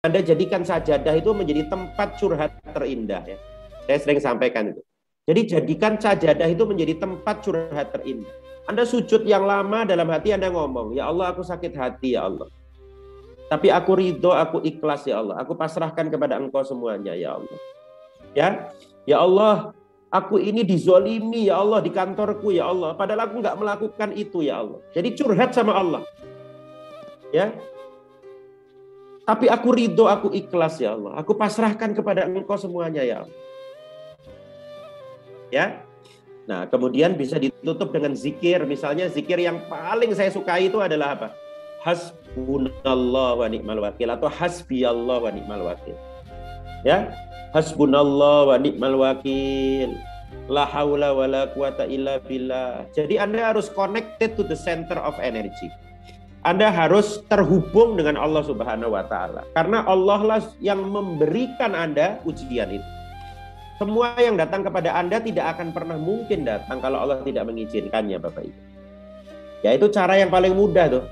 Anda jadikan sajadah itu menjadi tempat curhat terindah ya. Saya sering sampaikan itu. Jadi jadikan sajadah itu menjadi tempat curhat terindah. Anda sujud yang lama, dalam hati Anda ngomong, ya Allah aku sakit hati ya Allah. Tapi aku ridho, aku ikhlas ya Allah. Aku pasrahkan kepada Engkau semuanya ya Allah. Ya Allah, aku ini dizolimi ya Allah di kantorku ya Allah. Padahal aku nggak melakukan itu ya Allah. Jadi curhat sama Allah. Ya. Tapi aku ridho, aku ikhlas ya Allah. Aku pasrahkan kepada Engkau semuanya ya Allah. Ya. Nah, kemudian bisa ditutup dengan zikir. Misalnya zikir yang paling saya sukai itu adalah apa? Hasbunallah wa ni'mal wakil atau hasbiyallah wa ni'mal wakil. Ya. Hasbunallah wa ni'mal wakil. La haula wa la quwata illa billah. Jadi Anda harus connected to the center of energy. Anda harus terhubung dengan Allah Subhanahu wa taala. Karena Allah lah yang memberikan Anda ujian itu. Semua yang datang kepada Anda tidak akan pernah mungkin datang kalau Allah tidak mengizinkannya, Bapak Ibu. Ya, itu cara yang paling mudah tuh.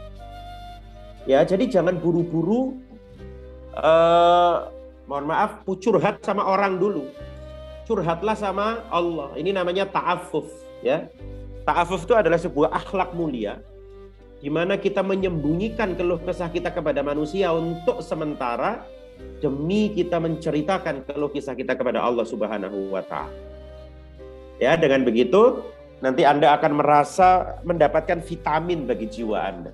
Ya, jadi jangan buru-buru mohon maaf, curhat sama orang dulu. Curhatlah sama Allah. Ini namanya ta'affuf, ya. Ta'affuf itu adalah sebuah akhlak mulia di mana kita menyembunyikan keluh kesah kita kepada manusia untuk sementara demi kita menceritakan keluh kisah kita kepada Allah Subhanahu wa taala. Ya, dengan begitu nanti Anda akan merasa mendapatkan vitamin bagi jiwa Anda.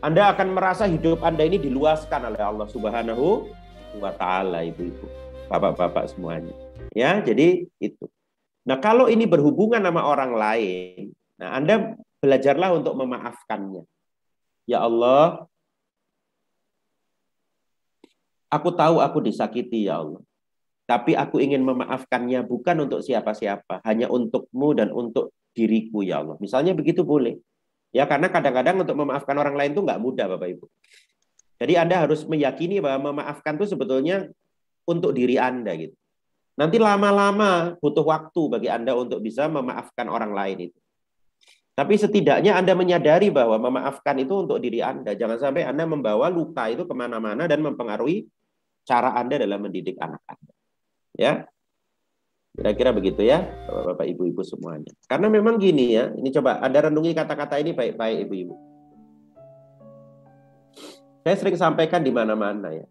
Anda akan merasa hidup Anda ini diluaskan oleh Allah Subhanahu wa taala, ibu-ibu, bapak-bapak semuanya. Ya, jadi itu. Nah, kalau ini berhubungan sama orang lain, nah Anda belajarlah untuk memaafkannya. Ya Allah, aku tahu aku disakiti ya Allah. Tapi aku ingin memaafkannya bukan untuk siapa-siapa, hanya untukmu dan untuk diriku ya Allah. Misalnya begitu boleh. Ya, karena kadang-kadang untuk memaafkan orang lain itu nggak mudah, Bapak Ibu. Jadi Anda harus meyakini bahwa memaafkan itu sebetulnya untuk diri Anda gitu. Nanti lama-lama butuh waktu bagi Anda untuk bisa memaafkan orang lain itu. Tapi setidaknya Anda menyadari bahwa memaafkan itu untuk diri Anda. Jangan sampai Anda membawa luka itu kemana-mana dan mempengaruhi cara Anda dalam mendidik anak Anda. Ya, kira-kira begitu ya, Bapak Ibu-Ibu semuanya. Karena memang gini ya, ini coba Anda renungi kata-kata ini baik-baik Ibu-Ibu. Saya sering sampaikan di mana-mana ya.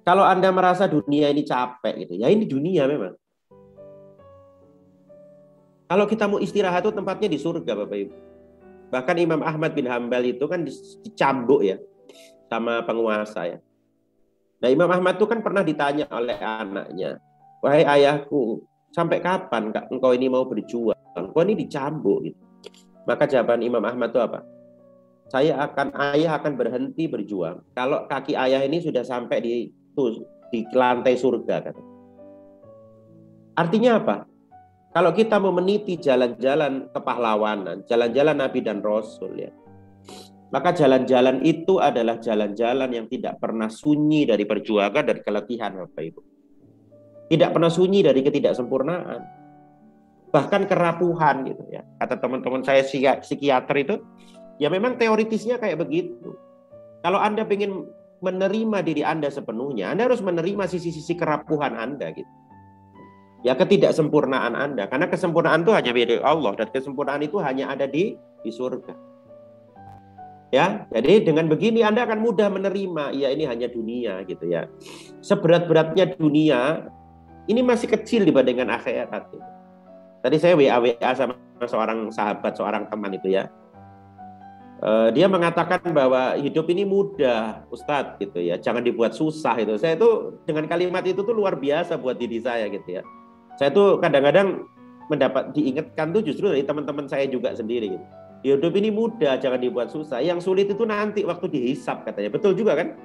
Kalau Anda merasa dunia ini capek gitu, ya ini dunia memang. Kalau kita mau istirahat itu tempatnya di surga, Bapak Ibu. Bahkan Imam Ahmad bin Hambal itu kan dicambuk ya sama penguasa ya. Nah, Imam Ahmad itu kan pernah ditanya oleh anaknya, wahai ayahku, sampai kapan engkau ini mau berjuang? Engkau ini dicambuk gitu. Maka jawaban Imam Ahmad itu apa? Ayah akan berhenti berjuang kalau kaki ayah ini sudah sampai di lantai surga. Kata. Artinya apa? Kalau kita mau meniti jalan-jalan kepahlawanan, jalan-jalan Nabi dan Rasul ya, maka jalan-jalan itu adalah jalan-jalan yang tidak pernah sunyi dari perjuangan dan keletihan, Bapak Ibu. Tidak pernah sunyi dari ketidaksempurnaan. Bahkan kerapuhan gitu ya. Kata teman-teman saya psikiater itu, ya memang teoritisnya kayak begitu. Kalau Anda ingin menerima diri Anda sepenuhnya, Anda harus menerima sisi-sisi kerapuhan Anda gitu. Ya, ketidaksempurnaan Anda. Karena kesempurnaan itu hanya milik Allah dan kesempurnaan itu hanya ada di surga. Ya, jadi dengan begini Anda akan mudah menerima, ya ini hanya dunia gitu ya. Seberat-beratnya dunia, ini masih kecil dibandingkan akhirat. Gitu. Tadi saya WA sama seorang sahabat, seorang teman itu ya. Dia mengatakan bahwa hidup ini mudah, Ustadz gitu ya. Jangan dibuat susah itu. Saya itu dengan kalimat itu tuh luar biasa buat diri saya gitu ya. Saya tuh kadang-kadang diingatkan tuh justru dari teman-teman saya juga sendiri gitu. Hidup ini mudah, jangan dibuat susah. Yang sulit itu nanti waktu dihisap katanya. Betul juga kan?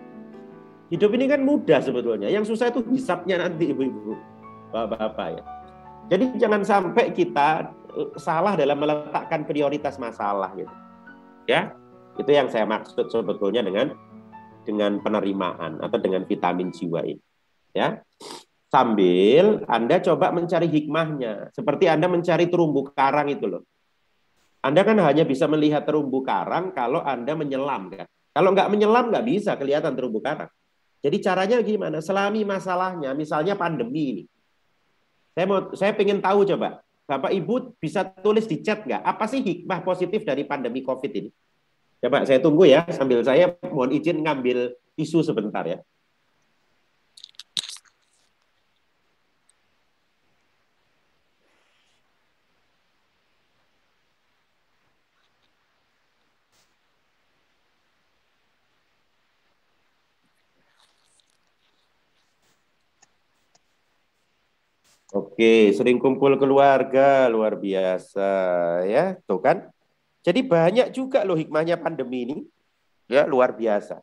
Hidup ini kan mudah sebetulnya. Yang susah itu hisapnya nanti, ibu-ibu, bapak-bapak ya. Jadi jangan sampai kita salah dalam meletakkan prioritas masalah gitu. Ya, itu yang saya maksud sebetulnya dengan penerimaan atau dengan vitamin jiwa ini. Ya. Sambil Anda coba mencari hikmahnya. Seperti Anda mencari terumbu karang itu loh. Anda kan hanya bisa melihat terumbu karang kalau Anda menyelam kan. Kalau nggak menyelam nggak bisa kelihatan terumbu karang. Jadi caranya gimana? Selami masalahnya, misalnya pandemi ini. Saya pengen tahu coba. Bapak Ibu bisa tulis di chat nggak? Apa sih hikmah positif dari pandemi COVID ini? Coba saya tunggu ya, sambil saya mohon izin ngambil tisu sebentar ya. Oke, sering kumpul keluarga, luar biasa ya, tuh kan. Jadi banyak juga loh hikmahnya pandemi ini, ya luar biasa.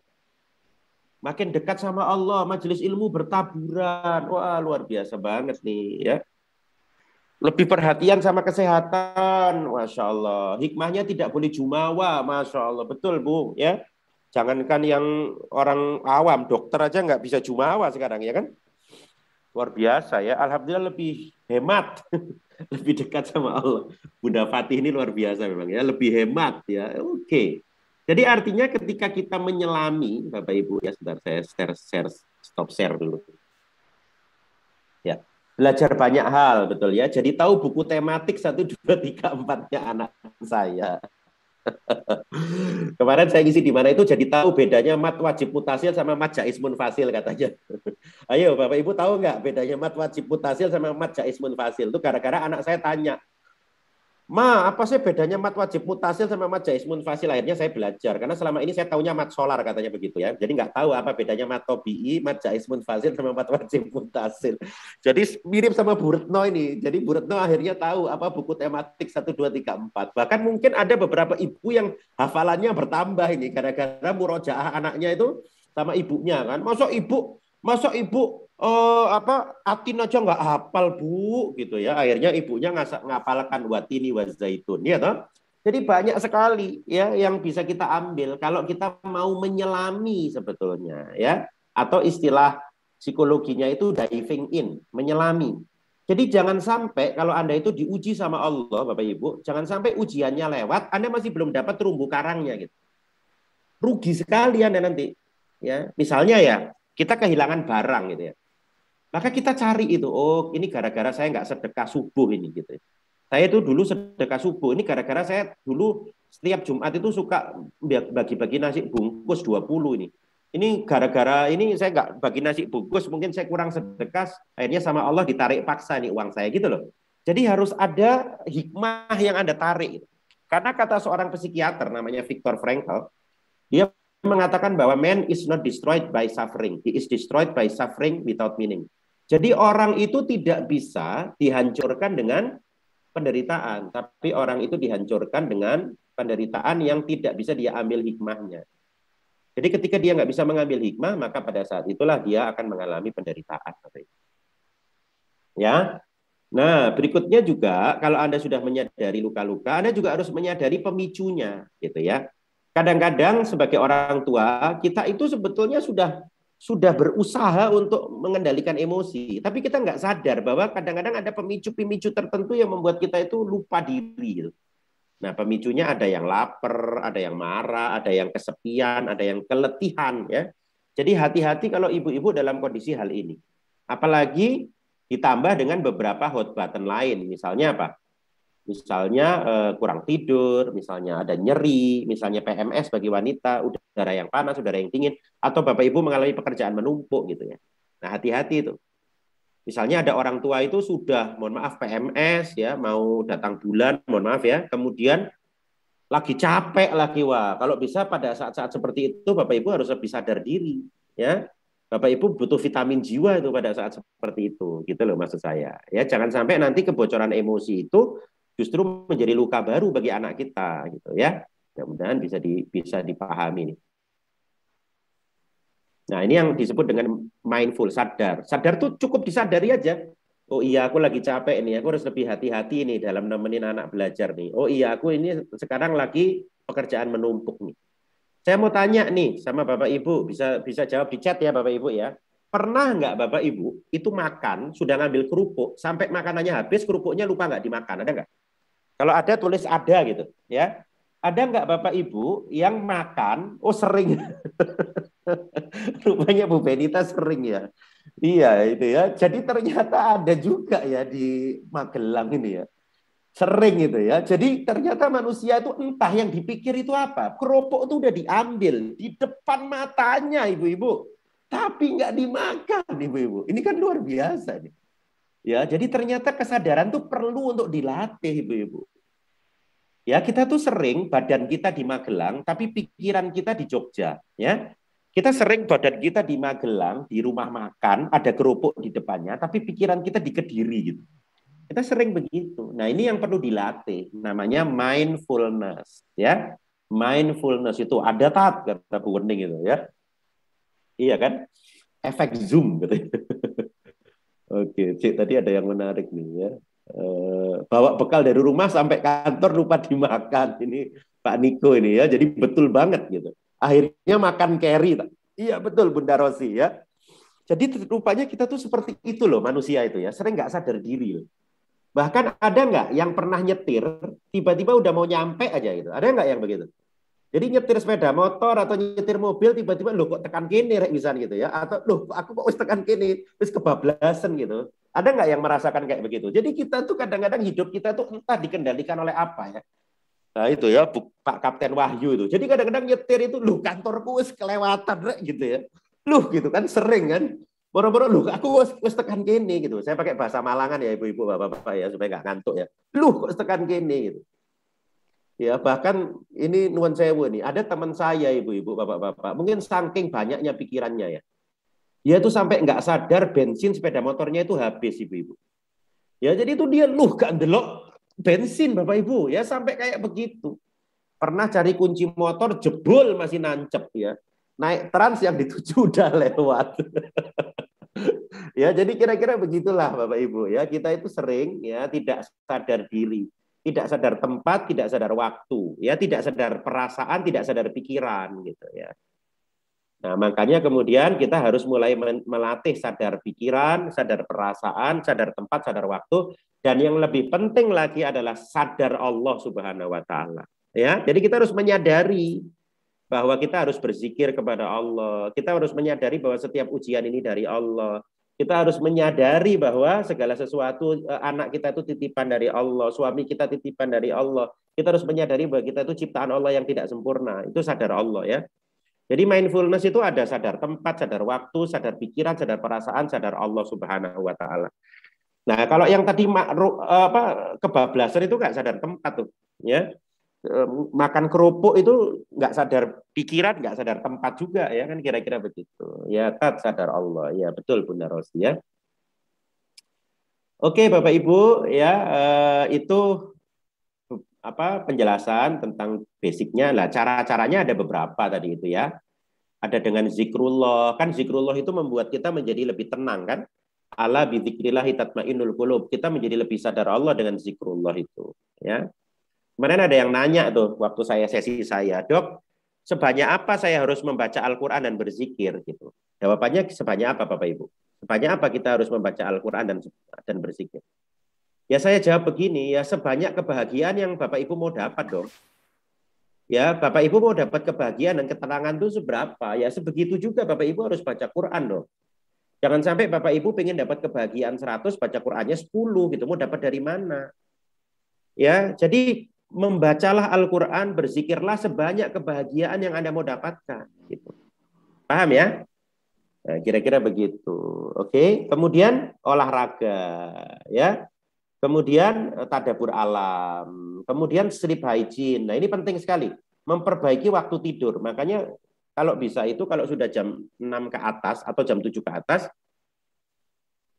Makin dekat sama Allah, majelis ilmu bertaburan, wah luar biasa banget nih ya. Lebih perhatian sama kesehatan, masya Allah. Hikmahnya tidak boleh jumawa, masya Allah, betul Bu ya. Jangankan yang orang awam, dokter aja nggak bisa jumawa sekarang ya kan. Luar biasa ya, alhamdulillah lebih hemat, lebih dekat sama Allah. Bunda Fatih ini luar biasa memang ya, lebih hemat ya. Oke. Jadi artinya ketika kita menyelami, Bapak Ibu ya, sebentar saya stop share dulu. Ya, belajar banyak hal betul ya. Jadi tahu buku tematik 1, 2, 3, 4-nya anak saya. Kemarin saya ngisi di mana itu jadi tahu bedanya mat wajib mutasil sama mat jaiz munfasil katanya. Ayo Bapak Ibu tahu nggak bedanya mat wajib mutasil sama mat jaiz munfasil? Itu gara-gara anak saya tanya, apa sih bedanya mat wajib mutasil sama mat jaiz munfasil? Akhirnya saya belajar karena selama ini saya taunya mat solar katanya begitu ya. Jadi nggak tahu apa bedanya mat tobi'i, mat jaiz munfasil sama mat wajib mutasil. Jadi mirip sama Bu Retno ini. Jadi Bu Retno akhirnya tahu apa buku tematik 1, 2, 3, 4. Bahkan mungkin ada beberapa ibu yang hafalannya bertambah ini gara-gara murojaah anaknya itu sama ibunya kan. Masa ibu Atin aja nggak hafal Bu gitu ya. Akhirnya ibunya ngapalkan watini wa zaitun ya toh. Jadi banyak sekali ya yang bisa kita ambil kalau kita mau menyelami sebetulnya ya, atau istilah psikologinya itu diving in, menyelami. Jadi jangan sampai kalau Anda itu diuji sama Allah Bapak Ibu, jangan sampai ujiannya lewat Anda masih belum dapat terumbu karangnya gitu. Rugi sekali Anda nanti. Ya, misalnya ya, kita kehilangan barang gitu ya. Maka kita cari itu, oh ini gara-gara saya nggak sedekah subuh ini gitu. Saya itu dulu sedekah subuh, ini gara-gara saya dulu setiap Jumat itu suka bagi-bagi nasi bungkus 20 ini. Ini gara-gara ini saya nggak bagi nasi bungkus, mungkin saya kurang sedekah, akhirnya sama Allah ditarik paksa nih uang saya gitu loh. Jadi harus ada hikmah yang Anda tarik. Karena kata seorang psikiater namanya Viktor Frankl, dia mengatakan bahwa man is not destroyed by suffering, he is destroyed by suffering without meaning. Jadi orang itu tidak bisa dihancurkan dengan penderitaan, tapi orang itu dihancurkan dengan penderitaan yang tidak bisa dia ambil hikmahnya. Jadi ketika dia nggak bisa mengambil hikmah, maka pada saat itulah dia akan mengalami penderitaan. Ya, nah berikutnya juga kalau Anda sudah menyadari luka-luka, Anda juga harus menyadari pemicunya, gitu ya. Kadang-kadang sebagai orang tua kita itu sebetulnya sudah berusaha untuk mengendalikan emosi, tapi kita nggak sadar bahwa kadang-kadang ada pemicu-pemicu tertentu yang membuat kita itu lupa diri. Nah, pemicunya ada yang lapar, ada yang marah, ada yang kesepian, ada yang keletihan ya. Jadi hati-hati kalau ibu-ibu dalam kondisi hal ini. Apalagi ditambah dengan beberapa hot button lain, misalnya apa? Misalnya kurang tidur, misalnya ada nyeri, misalnya PMS bagi wanita, udara yang panas, udara yang dingin, atau Bapak Ibu mengalami pekerjaan menumpuk gitu ya. Nah, hati-hati itu. Misalnya ada orang tua itu sudah, mohon maaf PMS ya, mau datang bulan, mohon maaf ya, kemudian lagi capek lagi wah. Kalau bisa pada saat-saat seperti itu Bapak Ibu harus lebih sadar diri ya. Bapak Ibu butuh vitamin jiwa itu pada saat seperti itu, gitu loh maksud saya. Ya, jangan sampai nanti kebocoran emosi itu justru menjadi luka baru bagi anak kita, gitu ya. Mudah-mudahan bisa dipahami nih. Nah, ini yang disebut dengan mindful, sadar. Sadar tuh cukup disadari aja. Oh iya, aku lagi capek nih. Aku harus lebih hati-hati nih dalam nemenin anak belajar nih. Oh iya, aku ini sekarang lagi pekerjaan menumpuk nih. Saya mau tanya nih sama Bapak Ibu, bisa bisa jawab di chat ya Bapak Ibu ya. Pernah nggak Bapak Ibu itu makan, sudah ngambil kerupuk, sampai makanannya habis, kerupuknya lupa nggak dimakan? Ada nggak? Kalau ada tulis ada gitu ya. Ada nggak Bapak Ibu yang makan, oh sering, Rupanya Bu Benita sering ya. Iya itu ya. Jadi ternyata ada juga ya di Magelang ini ya. Sering itu ya. Jadi ternyata manusia itu entah yang dipikir itu apa. Keropok itu udah diambil di depan matanya ibu-ibu. Tapi nggak dimakan ibu-ibu. Ini kan luar biasa nih. Ya, jadi ternyata kesadaran tuh perlu untuk dilatih ibu-ibu. Ya, kita tuh sering badan kita di Magelang, tapi pikiran kita di Jogja. Ya, kita sering badan kita di Magelang, di rumah makan, ada kerupuk di depannya, tapi pikiran kita di Kediri gitu. Kita sering begitu. Nah, ini yang perlu dilatih. Namanya mindfulness. Ya, mindfulness itu ada kata Bu Wening itu ya. Iya kan? Efek zoom gitu. Oke, Cik, tadi ada yang menarik nih ya. Bawa bekal dari rumah sampai kantor lupa dimakan. Ini Pak Niko ini ya. Jadi betul banget gitu. Akhirnya makan carry. Iya betul Bunda Rosi ya. Jadi rupanya kita tuh seperti itu loh manusia itu ya. Sering nggak sadar diri loh. Bahkan ada nggak yang pernah nyetir, tiba-tiba udah mau nyampe aja gitu. Ada nggak yang begitu? Jadi nyetir sepeda motor atau nyetir mobil tiba-tiba loh kok tekan kini rek bisa gitu ya, atau loh aku kok tekan kini terus kebablasan gitu. Ada nggak yang merasakan kayak begitu? Jadi kita tuh kadang-kadang hidup kita tuh entah dikendalikan oleh apa ya. Nah itu ya Pak Kapten Wahyu itu. Jadi kadang-kadang nyetir itu loh kantorku wis kelewatan rek gitu ya. Loh gitu kan sering kan. Boro-boro loh aku wis tekan kini gitu. Saya pakai bahasa Malangan ya ibu-ibu bapak-bapak ya supaya nggak ngantuk ya. Loh kok tekan kini gitu. Ya, bahkan ini nuwun sewu nih, ada teman saya ibu-ibu, bapak-bapak, mungkin saking banyaknya pikirannya ya. Dia tuh sampai nggak sadar bensin sepeda motornya itu habis ibu-ibu. Ya, jadi itu dia gak ndelok bensin Bapak Ibu ya sampai kayak begitu. Pernah cari kunci motor jebol masih nancep ya. Naik trans yang dituju udah lewat. Ya, jadi kira-kira begitulah Bapak Ibu ya. Kita itu sering ya tidak sadar diri. Tidak sadar tempat, tidak sadar waktu, ya tidak sadar perasaan, tidak sadar pikiran gitu ya. Nah, makanya kemudian kita harus mulai melatih sadar pikiran, sadar perasaan, sadar tempat, sadar waktu, dan yang lebih penting lagi adalah sadar Allah Subhanahu wa taala. Ya, jadi kita harus menyadari bahwa kita harus berzikir kepada Allah. Kita harus menyadari bahwa setiap ujian ini dari Allah. Kita harus menyadari bahwa segala sesuatu anak kita itu titipan dari Allah, suami kita titipan dari Allah. Kita harus menyadari bahwa kita itu ciptaan Allah yang tidak sempurna. Itu sadar Allah ya. Jadi mindfulness itu ada sadar tempat, sadar waktu, sadar pikiran, sadar perasaan, sadar Allah Subhanahu wa taala. Nah, kalau yang tadi kebablasan itu nggak sadar tempat tuh, ya. Makan kerupuk itu nggak sadar pikiran, nggak sadar tempat juga ya kan kira-kira begitu. Ya, sadar Allah. Ya, betul Bunda Rosi ya. Oke, Bapak Ibu ya itu penjelasan tentang basicnya lah. Cara-caranya ada beberapa tadi itu ya. Ada dengan zikrullah. Kan zikrullah itu membuat kita menjadi lebih tenang kan. Ala bidzikrillahi tatmainnul qulub. Kita menjadi lebih sadar Allah dengan zikrullah itu. Ya. Kemarin ada yang nanya tuh waktu saya sesi saya, Dok, sebanyak apa saya harus membaca Al-Quran dan berzikir gitu. Jawabannya sebanyak apa Bapak Ibu? Sebanyak apa kita harus membaca Al-Quran dan berzikir? Ya saya jawab begini, ya sebanyak kebahagiaan yang Bapak Ibu mau dapat dong. Ya, Bapak Ibu mau dapat kebahagiaan dan ketenangan itu seberapa? Ya, sebegitu juga Bapak Ibu harus baca Quran dong. Jangan sampai Bapak Ibu pengen dapat kebahagiaan 100, baca Qurannya 10 gitu. Mau dapat dari mana? Ya, jadi membacalah Al-Quran, berzikirlah sebanyak kebahagiaan yang Anda mau dapatkan. Gitu. Paham ya? Nah, kira-kira begitu. Oke, kemudian olahraga. Ya, kemudian tadabbur alam, kemudian sleep hygiene. Nah, ini penting sekali. Memperbaiki waktu tidur. Makanya kalau bisa itu kalau sudah jam 6 ke atas atau jam 7 ke atas,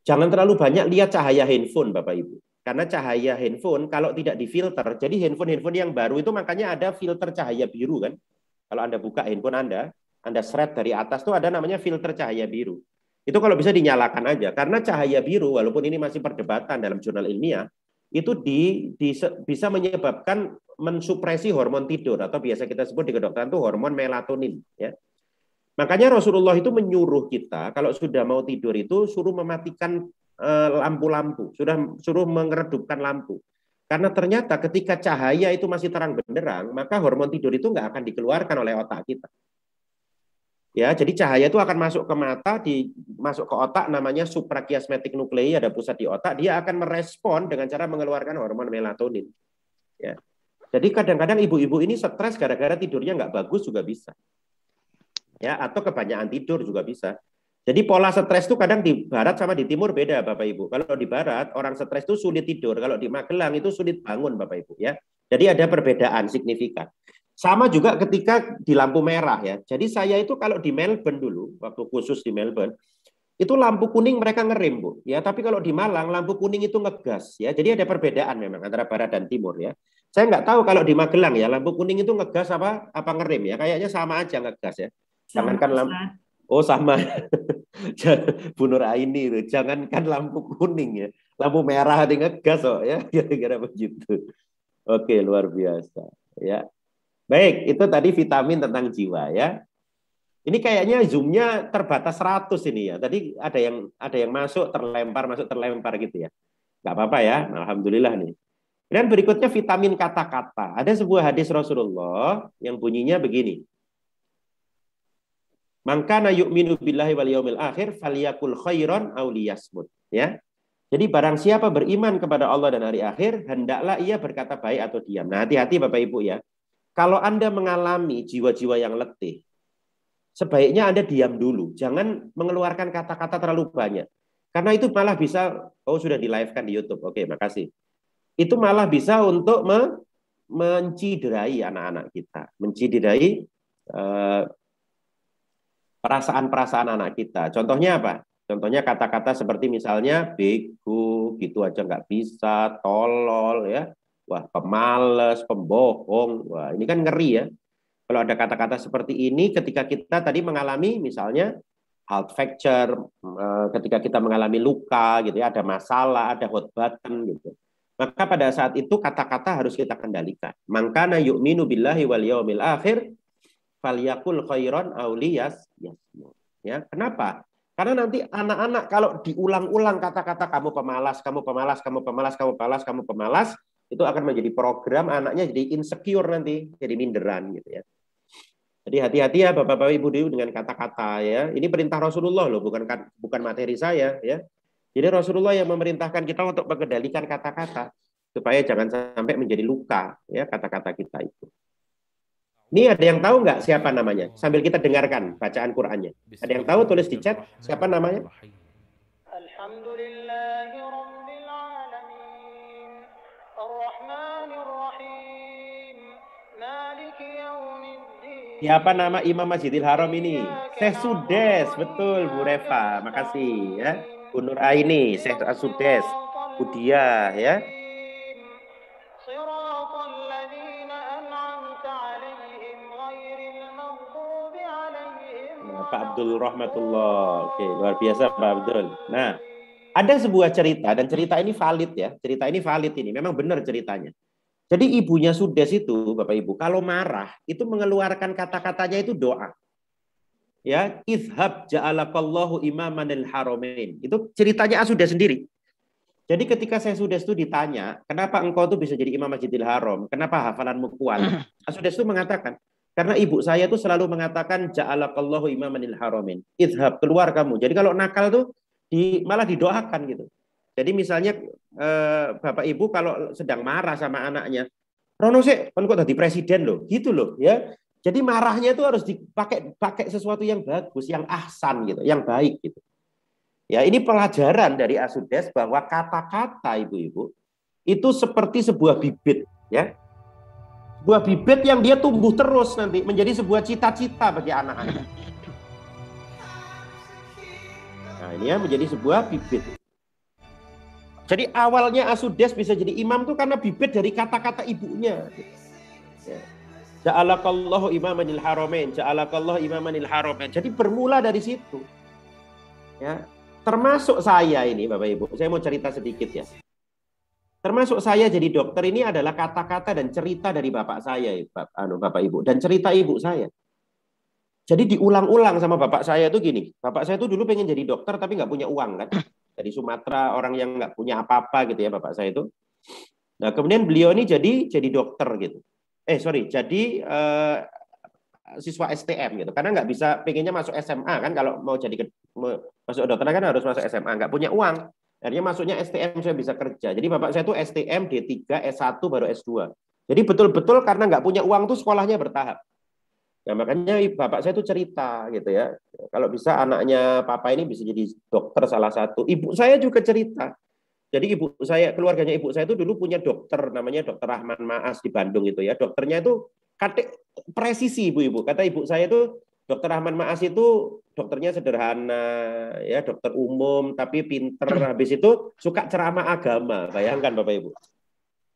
jangan terlalu banyak lihat cahaya handphone Bapak Ibu. Karena cahaya handphone kalau tidak difilter, jadi handphone yang baru itu makanya ada filter cahaya biru kan. Kalau Anda buka handphone Anda shred dari atas tuh ada namanya filter cahaya biru. Itu kalau bisa dinyalakan aja, karena cahaya biru, walaupun ini masih perdebatan dalam jurnal ilmiah, itu bisa menyebabkan mensupresi hormon tidur, atau biasa kita sebut di kedokteran itu hormon melatonin. Ya. Makanya Rasulullah itu menyuruh kita, kalau sudah mau tidur itu, suruh mematikan lampu-lampu, suruh meredupkan lampu. Karena ternyata ketika cahaya itu masih terang benderang, maka hormon tidur itu nggak akan dikeluarkan oleh otak kita. Ya, jadi cahaya itu akan masuk ke mata, masuk ke otak, namanya suprachiasmatic nuclei, ada pusat di otak, dia akan merespon dengan cara mengeluarkan hormon melatonin. Ya. Jadi kadang-kadang ibu-ibu ini stres gara-gara tidurnya nggak bagus juga bisa. Ya, atau kebanyakan tidur juga bisa. Jadi pola stres itu kadang di barat sama di timur beda, Bapak Ibu. Kalau di barat orang stres itu sulit tidur, kalau di Magelang itu sulit bangun, Bapak Ibu ya. Jadi ada perbedaan signifikan. Sama juga ketika di lampu merah ya. Jadi saya itu kalau di Melbourne dulu, waktu khusus di Melbourne, itu lampu kuning mereka ngerem, Bu. Ya, tapi kalau di Malang lampu kuning itu ngegas ya. Jadi ada perbedaan memang antara barat dan timur ya. Saya nggak tahu kalau di Magelang ya lampu kuning itu ngegas apa ngerem ya. Kayaknya sama aja ngegas ya. Sama, Jangankan lampu, Ustaz. oh sama. Bu Nur Aini itu, jangankan lampu kuning ya. Lampu merah ada ngegas oh ya, kira-kira begitu. Oke, luar biasa ya. Baik, itu tadi vitamin tentang jiwa ya. Ini kayaknya zoomnya terbatas 100 ini ya. Tadi ada yang masuk terlempar gitu ya. Nggak apa-apa ya. Alhamdulillah nih. Dan berikutnya vitamin kata-kata. Ada sebuah hadis Rasulullah yang bunyinya begini. Mangkana yu'minu billahi wal yaumil akhir falyakul khairan aw liyasmut. Ya. Jadi barang siapa beriman kepada Allah dan hari akhir, hendaklah ia berkata baik atau diam. Nah, hati-hati Bapak Ibu ya. Kalau Anda mengalami jiwa-jiwa yang letih, sebaiknya Anda diam dulu. Jangan mengeluarkan kata-kata terlalu banyak. Karena itu malah bisa, oh sudah di-live-kan di YouTube. Oke, makasih. Itu malah bisa untuk menciderai anak-anak kita. Menciderai perasaan-perasaan anak kita. Contohnya apa? Contohnya kata-kata seperti misalnya bego, gitu aja nggak bisa, tolol ya. Wah, pemalas, pembohong. Wah, ini kan ngeri ya. Kalau ada kata-kata seperti ini ketika kita tadi mengalami misalnya health fracture, ketika kita mengalami luka gitu ya, ada masalah, ada hot button gitu. Maka pada saat itu kata-kata harus kita kendalikan. Mangkana yu'minu billahi wal yaumil akhir falyakul khairan aw liyasmut. Ya, kenapa? Karena nanti anak-anak kalau diulang-ulang kata-kata kamu pemalas, kamu pemalas, kamu pemalas, kamu pemalas, kamu pemalas, itu akan menjadi program anaknya jadi insecure nanti, jadi minderan gitu ya. Jadi hati-hati ya Bapak-bapak Ibu dengan kata-kata ya. Ini perintah Rasulullah loh, bukan materi saya ya. Jadi Rasulullah yang memerintahkan kita untuk mengendalikan kata-kata supaya jangan sampai menjadi luka ya kata-kata kita itu. Ini ada yang tahu nggak siapa namanya? Sambil kita dengarkan bacaan Qur'annya. Ada yang tahu tulis di chat siapa namanya? Siapa nama Imam Masjidil Haram ini? Syekh Sudes, betul Bu Reva. Makasih ya. Bu Nur Aini, Syekh Sudes, Bu Dia ya. Pak Abdul Rahmatullah. Oke, luar biasa Pak Abdul. Nah, ada sebuah cerita dan cerita ini valid ya. Cerita ini valid ini. Memang benar ceritanya. Jadi ibunya Sudes itu, Bapak Ibu, kalau marah itu mengeluarkan kata-katanya itu doa. Ya, izhab ja'alakallahu imamanil haramain. Itu ceritanya Sudes sendiri. Jadi ketika saya Sudes itu ditanya, kenapa engkau tuh bisa jadi imam Masjidil Haram? Kenapa hafalanmu kuat? Sudes itu mengatakan, karena ibu saya tuh selalu mengatakan ja'alakallahu imamanil haramin. Izhab, keluar kamu. Jadi kalau nakal tuh malah didoakan gitu. Jadi misalnya Bapak Ibu kalau sedang marah sama anaknya, Rono sih, kan kok tadi presiden loh, gitu loh ya. Jadi marahnya itu harus pakai sesuatu yang bagus, yang ahsan gitu, yang baik gitu. Ya, ini pelajaran dari Asudes bahwa kata-kata ibu-ibu itu seperti sebuah bibit ya. Sebuah bibit yang dia tumbuh terus nanti menjadi sebuah cita-cita bagi anak-anak. Nah, ini ya menjadi sebuah bibit. Jadi awalnya Asudes bisa jadi imam tuh karena bibit dari kata-kata ibunya. Ya. Ja'alakallahu imamanil haramain, ja'alakallahu imamanil haramain. Jadi bermula dari situ. Ya. Termasuk saya ini Bapak Ibu, saya mau cerita sedikit ya. Termasuk saya jadi dokter ini adalah kata-kata dan cerita dari bapak saya, Bapak Ibu, dan cerita ibu saya. Jadi diulang-ulang sama bapak saya itu gini, bapak saya itu dulu pengen jadi dokter tapi nggak punya uang kan, dari Sumatera, orang yang nggak punya apa-apa gitu ya bapak saya itu. Nah kemudian beliau ini jadi dokter gitu. Jadi siswa STM gitu, karena nggak bisa, pengennya masuk SMA kan, kalau mau jadi masuk dokter kan harus masuk SMA, nggak punya uang, akhirnya masuknya STM saya bisa kerja. Jadi bapak saya itu STM D3 S1 baru S2. Jadi betul-betul karena nggak punya uang tuh sekolahnya bertahap. Nah, makanya bapak saya itu cerita gitu ya, kalau bisa anaknya papa ini bisa jadi dokter salah satu. Ibu saya juga cerita. Jadi ibu saya, keluarganya ibu saya itu dulu punya dokter namanya Dokter Rahman Maas di Bandung itu ya. Dokternya itu presisi ibu-ibu. Kata ibu saya itu Dokter Rahman Maas itu dokternya sederhana ya, dokter umum tapi pinter. Habis itu suka ceramah agama. Bayangkan Bapak Ibu.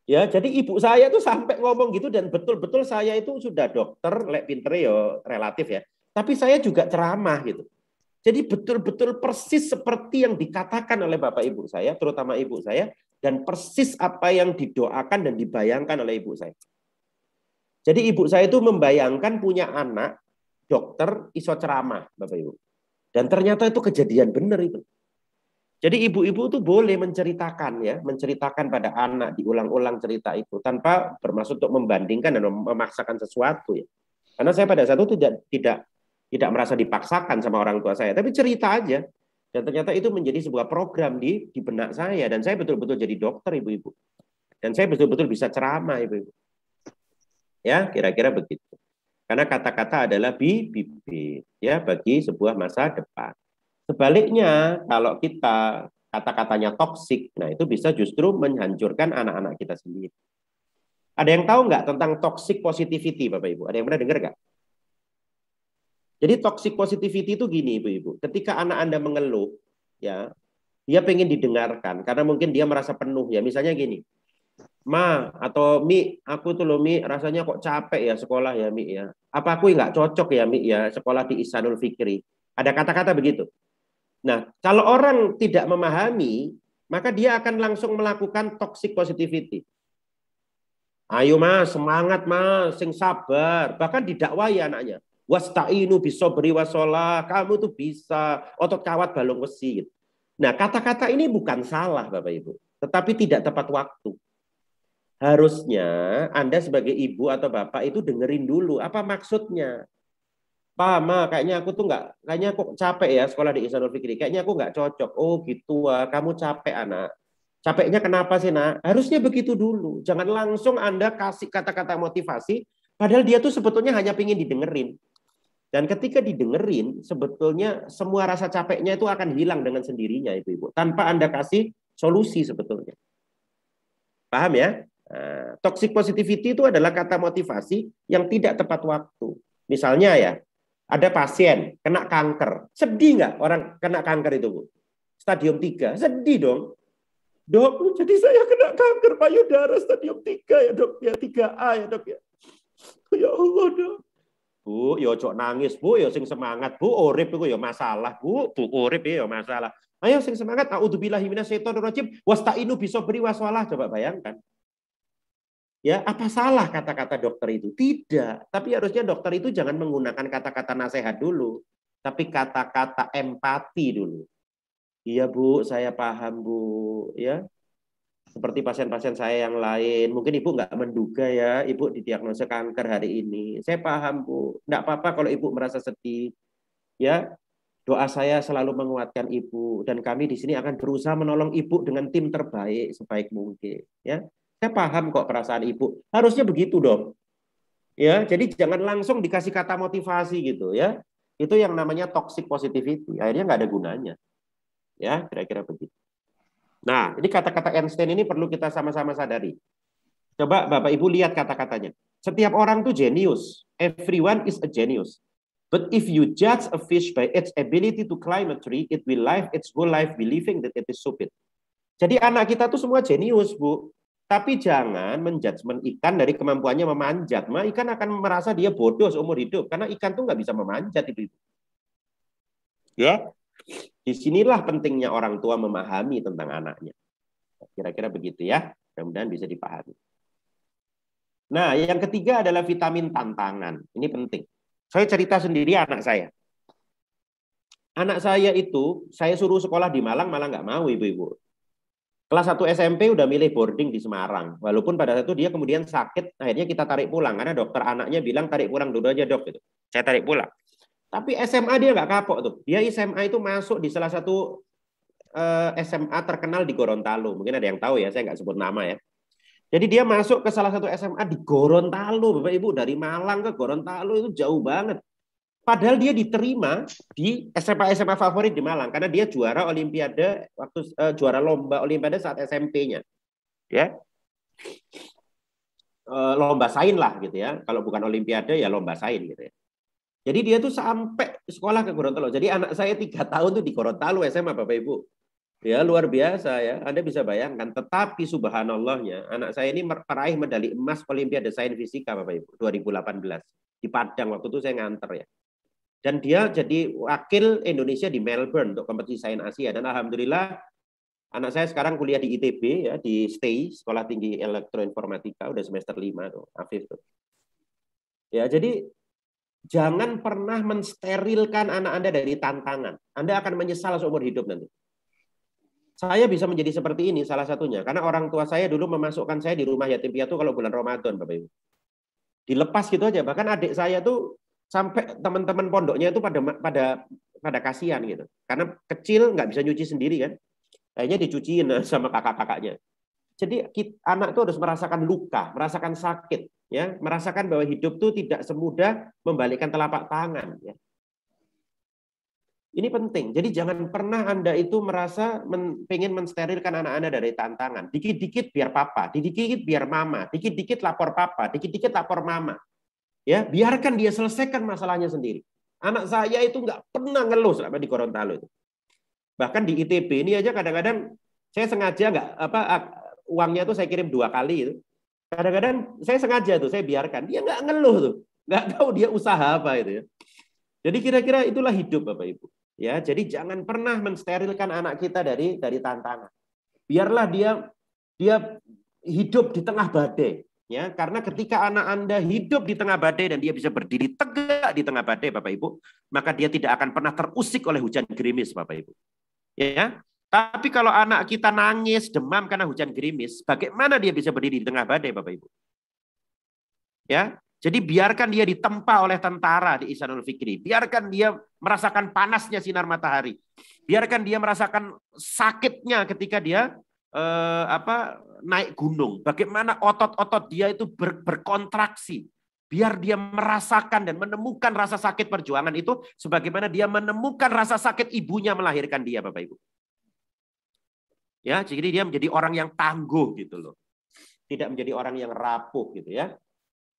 Ya, jadi ibu saya tuh sampai ngomong gitu, dan betul-betul saya itu sudah dokter, lek pinter ya relatif ya. Tapi saya juga ceramah gitu. Jadi betul-betul persis seperti yang dikatakan oleh Bapak Ibu saya, terutama ibu saya, dan persis apa yang didoakan dan dibayangkan oleh ibu saya. Jadi ibu saya itu membayangkan punya anak dokter iso ceramah, Bapak Ibu. Dan ternyata itu kejadian benar itu. Jadi ibu-ibu tuh boleh menceritakan ya, menceritakan pada anak, diulang-ulang cerita itu tanpa bermaksud untuk membandingkan dan memaksakan sesuatu ya. Karena saya pada saat itu tidak merasa dipaksakan sama orang tua saya, tapi cerita aja. Dan ternyata itu menjadi sebuah program di benak saya, dan saya betul-betul jadi dokter ibu-ibu. Dan saya betul-betul bisa ceramah ibu-ibu. Ya, kira-kira begitu. Karena kata-kata adalah bibit ya bagi sebuah masa depan. Sebaliknya, kalau kita kata-katanya toksik, nah itu bisa justru menghancurkan anak-anak kita sendiri. Ada yang tahu nggak tentang toxic positivity, Bapak Ibu? Ada yang pernah dengar nggak? Jadi toxic positivity itu gini, Ibu-Ibu. Ketika anak Anda mengeluh, ya, dia pengen didengarkan karena mungkin dia merasa penuh ya. Misalnya gini, Ma atau Mi, aku tuh loh Mi, rasanya kok capek ya sekolah ya Mi ya. Apa aku nggak cocok ya Mi ya sekolah di Ihsanul Fikri? Ada kata-kata begitu. Nah, kalau orang tidak memahami, maka dia akan langsung melakukan toxic positivity. Ayo mas, semangat mas, sing sabar. Bahkan didakwai anaknya. Wasta'inu bisobri wasolah. Kamu tuh bisa. Otot kawat balung besi. Nah, kata-kata ini bukan salah Bapak Ibu. Tetapi tidak tepat waktu. Harusnya Anda sebagai ibu atau bapak itu dengerin dulu. Apa maksudnya? Pak, Ma, kayaknya aku tuh kayaknya aku capek ya sekolah di Ihsanul Fikri. Kayaknya aku nggak cocok. Oh gitu, kamu capek anak. Capeknya kenapa sih nak? Harusnya begitu dulu. Jangan langsung Anda kasih kata-kata motivasi, padahal dia tuh sebetulnya hanya ingin didengerin. Dan ketika didengerin, sebetulnya semua rasa capeknya itu akan hilang dengan sendirinya, Ibu-Ibu. Tanpa Anda kasih solusi sebetulnya. Paham ya? Nah, toxic positivity itu adalah kata motivasi yang tidak tepat waktu. Misalnya ya, ada pasien kena kanker. Sedih nggak orang kena kanker itu, Bu? Stadium 3. Sedih dong. Dok, jadi saya kena kanker payudara stadium 3 ya, Dok. Ya 3A ya, Dok ya. Ya Allah, Dok. Bu, ya ojo nangis, Bu. Ya sing semangat, Bu. Urip itu ya masalah, Bu. Bu, urip ya masalah. Ayo sing semangat. A'udzubillahi minasyaitonirrajim. Wasta'inu bisobri waswalah. Coba bayangkan. Ya, apa salah kata-kata dokter itu? Tidak. Tapi harusnya dokter itu jangan menggunakan kata-kata nasihat dulu, tapi kata-kata empati dulu. Iya, Bu, saya paham, Bu. Ya, seperti pasien-pasien saya yang lain. Mungkin Ibu nggak menduga ya, Ibu didiagnosa kanker hari ini. Saya paham, Bu. Nggak apa-apa kalau Ibu merasa sedih. Ya, doa saya selalu menguatkan Ibu, dan kami di sini akan berusaha menolong Ibu dengan tim terbaik sebaik mungkin. Ya, saya paham kok perasaan Ibu. Harusnya begitu dong. Ya, jadi jangan langsung dikasih kata motivasi gitu ya. Itu yang namanya toxic positivity. Akhirnya nggak ada gunanya. Ya, kira-kira begitu. Nah, ini kata-kata Einstein ini perlu kita sama-sama sadari. Coba Bapak Ibu lihat kata-katanya. Setiap orang tuh jenius. Everyone is a genius. But if you judge a fish by its ability to climb a tree, it will live its whole life believing that it is stupid. Jadi anak kita tuh semua jenius, Bu. Tapi jangan menjudgment ikan dari kemampuannya memanjat. Ikan akan merasa dia bodoh seumur hidup. Karena ikan tuh nggak bisa memanjat itu. Ya, disinilah pentingnya orang tua memahami tentang anaknya. Kira-kira begitu ya. Mudah-mudahan bisa dipahami. Nah, yang ketiga adalah vitamin tantangan. Ini penting. Saya cerita sendiri anak saya. Anak saya itu, saya suruh sekolah di Malang, malah nggak mau ibu-ibu. Kelas 1 SMP udah milih boarding di Semarang. Walaupun pada saat itu dia kemudian sakit, akhirnya kita tarik pulang. Karena dokter anaknya bilang tarik pulang dulu aja dok. Gitu. Saya tarik pulang. Tapi SMA dia nggak kapok tuh. Dia SMA itu masuk di salah satu SMA terkenal di Gorontalo. Mungkin ada yang tahu ya, saya nggak sebut nama ya. Jadi dia masuk ke salah satu SMA di Gorontalo, Bapak Ibu, dari Malang ke Gorontalo itu jauh banget. Padahal dia diterima di SMA favorit di Malang karena dia juara Olimpiade waktu juara lomba Olimpiade saat SMP-nya. Ya. Lomba sain lah gitu ya. Kalau bukan Olimpiade ya lomba sain gitu ya. Jadi dia tuh sampai sekolah ke Gorontalo. Jadi anak saya 3 tahun tuh di Gorontalo SMA, Bapak Ibu. Ya luar biasa ya, Anda bisa bayangkan. Tetapi subhanallahnya, anak saya ini meraih medali emas Olimpiade Sains Fisika, Bapak Ibu, 2018 di Padang. Waktu itu saya nganter ya. Dan dia jadi wakil Indonesia di Melbourne untuk kompetisi Sains Asia. Dan alhamdulillah anak saya sekarang kuliah di ITB ya, di STI, Sekolah Tinggi Elektroinformatika, udah semester 5 tuh, Afif tuh. Ya, jadi jangan pernah mensterilkan anak Anda dari tantangan. Anda akan menyesal seumur hidup nanti. Saya bisa menjadi seperti ini salah satunya karena orang tua saya dulu memasukkan saya di rumah yatim piatu kalau bulan Ramadan, Bapak Ibu. Dilepas gitu aja. Bahkan adik saya tuh sampai teman-teman pondoknya itu pada kasihan gitu. Karena kecil nggak bisa nyuci sendiri kan. Akhirnya dicuciin sama kakak-kakaknya. Jadi anak tuh harus merasakan luka, merasakan sakit, ya, merasakan bahwa hidup tuh tidak semudah membalikkan telapak tangan, ya. Ini penting. Jadi jangan pernah Anda itu merasa pengen mensterilkan anak Anda dari tantangan. Dikit-dikit biar papa, dikit-dikit biar mama, dikit-dikit lapor papa, dikit-dikit lapor mama. Ya, biarkan dia selesaikan masalahnya sendiri. Anak saya itu nggak pernah ngeluh selama di Gorontalo itu. Bahkan di ITB ini aja kadang-kadang saya sengaja nggak uangnya tuh saya kirim 2 kali itu. Kadang-kadang saya sengaja tuh saya biarkan dia nggak ngeluh tuh, nggak tahu dia usaha apa itu ya. Jadi kira-kira itulah hidup Bapak Ibu. Ya, jadi jangan pernah mensterilkan anak kita dari tantangan. Biarlah dia hidup di tengah badai, ya. Karena ketika anak Anda hidup di tengah badai dan dia bisa berdiri tegak di tengah badai, Bapak Ibu, maka dia tidak akan pernah terusik oleh hujan gerimis, Bapak Ibu. Ya. Tapi kalau anak kita nangis, demam karena hujan gerimis, bagaimana dia bisa berdiri di tengah badai, Bapak Ibu? Ya. Jadi biarkan dia ditempa oleh tentara di Ihsanul Fikri. Biarkan dia merasakan panasnya sinar matahari. Biarkan dia merasakan sakitnya ketika dia naik gunung. Bagaimana otot-otot dia itu berkontraksi. Biar dia merasakan dan menemukan rasa sakit perjuangan itu sebagaimana dia menemukan rasa sakit ibunya melahirkan dia, Bapak Ibu. Ya, jadi dia menjadi orang yang tangguh gitu loh. Tidak menjadi orang yang rapuh gitu ya.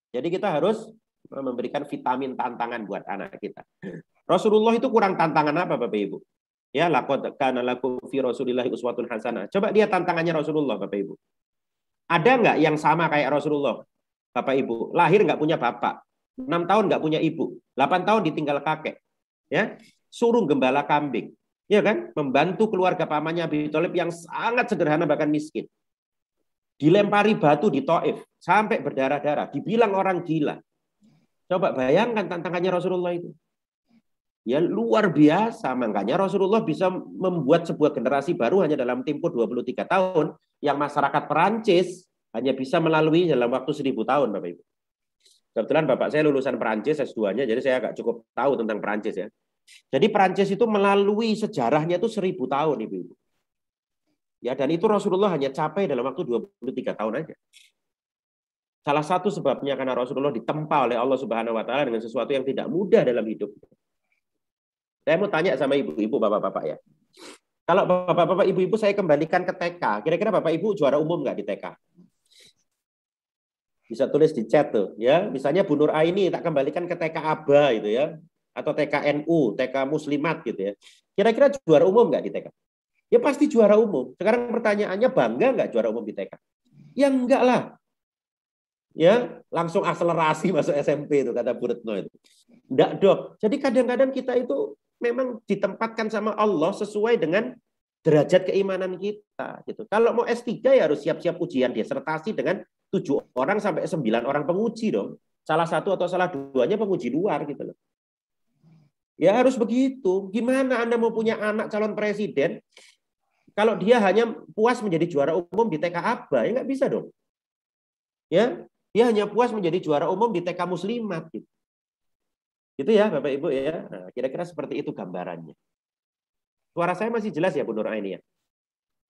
Jadi kita harus memberikan vitamin tantangan buat anak kita. Rasulullah itu kurang tantangan apa Bapak Ibu? Ya, laqad kana lakum fi Rasulillahi uswatun hasanah. Coba dia tantangannya Rasulullah Bapak Ibu. Ada nggak yang sama kayak Rasulullah? Bapak Ibu, lahir nggak punya bapak, 6 tahun nggak punya ibu, 8 tahun ditinggal kakek. Ya, suruh gembala kambing. Ya kan? Membantu keluarga pamannya Abi Thalib yang sangat sederhana bahkan miskin. Dilempari batu di Taif sampai berdarah-darah, dibilang orang gila. Coba bayangkan tantangannya Rasulullah itu. Ya luar biasa, makanya Rasulullah bisa membuat sebuah generasi baru hanya dalam tempo 23 tahun yang masyarakat Perancis hanya bisa melalui dalam waktu 1000 tahun, Bapak Ibu. Kebetulan Bapak saya lulusan Perancis S2-nya, jadi saya agak cukup tahu tentang Perancis ya. Jadi Perancis itu melalui sejarahnya itu 1000 tahun, Ibu-ibu. Ya, dan itu Rasulullah hanya capai dalam waktu 23 tahun aja. Salah satu sebabnya karena Rasulullah ditempa oleh Allah Subhanahu wa taala dengan sesuatu yang tidak mudah dalam hidup. Saya mau tanya sama ibu-ibu, bapak-bapak ya. Kalau bapak-bapak, ibu-ibu saya kembalikan ke TK, kira-kira Bapak Ibu juara umum nggak di TK? Bisa tulis di chat tuh, ya. Misalnya Bu Nur Aini tak kembalikan ke TK Aba gitu ya, atau TK NU, TK Muslimat gitu ya. Kira-kira juara umum nggak di TK? Ya pasti juara umum. Sekarang pertanyaannya bangga nggak juara umum di TK? Ya enggak lah. Ya, langsung akselerasi masuk SMP itu kata Bu Retno itu. Enggak, Dok. Jadi kadang-kadang kita itu memang ditempatkan sama Allah sesuai dengan derajat keimanan kita gitu. Kalau mau S3 ya harus siap-siap ujian disertasi dengan 7 orang sampai 9 orang penguji dong. Salah satu atau salah duanya penguji luar gitu loh. Ya harus begitu. Gimana Anda mau punya anak calon presiden kalau dia hanya puas menjadi juara umum di TK Aba, ya nggak bisa dong. Ya, dia hanya puas menjadi juara umum di TK Muslimat. Gitu. Gitu ya Bapak Ibu ya. Nah, kira-kira seperti itu gambarannya. Suara saya masih jelas ya Bu Nur Aini ya?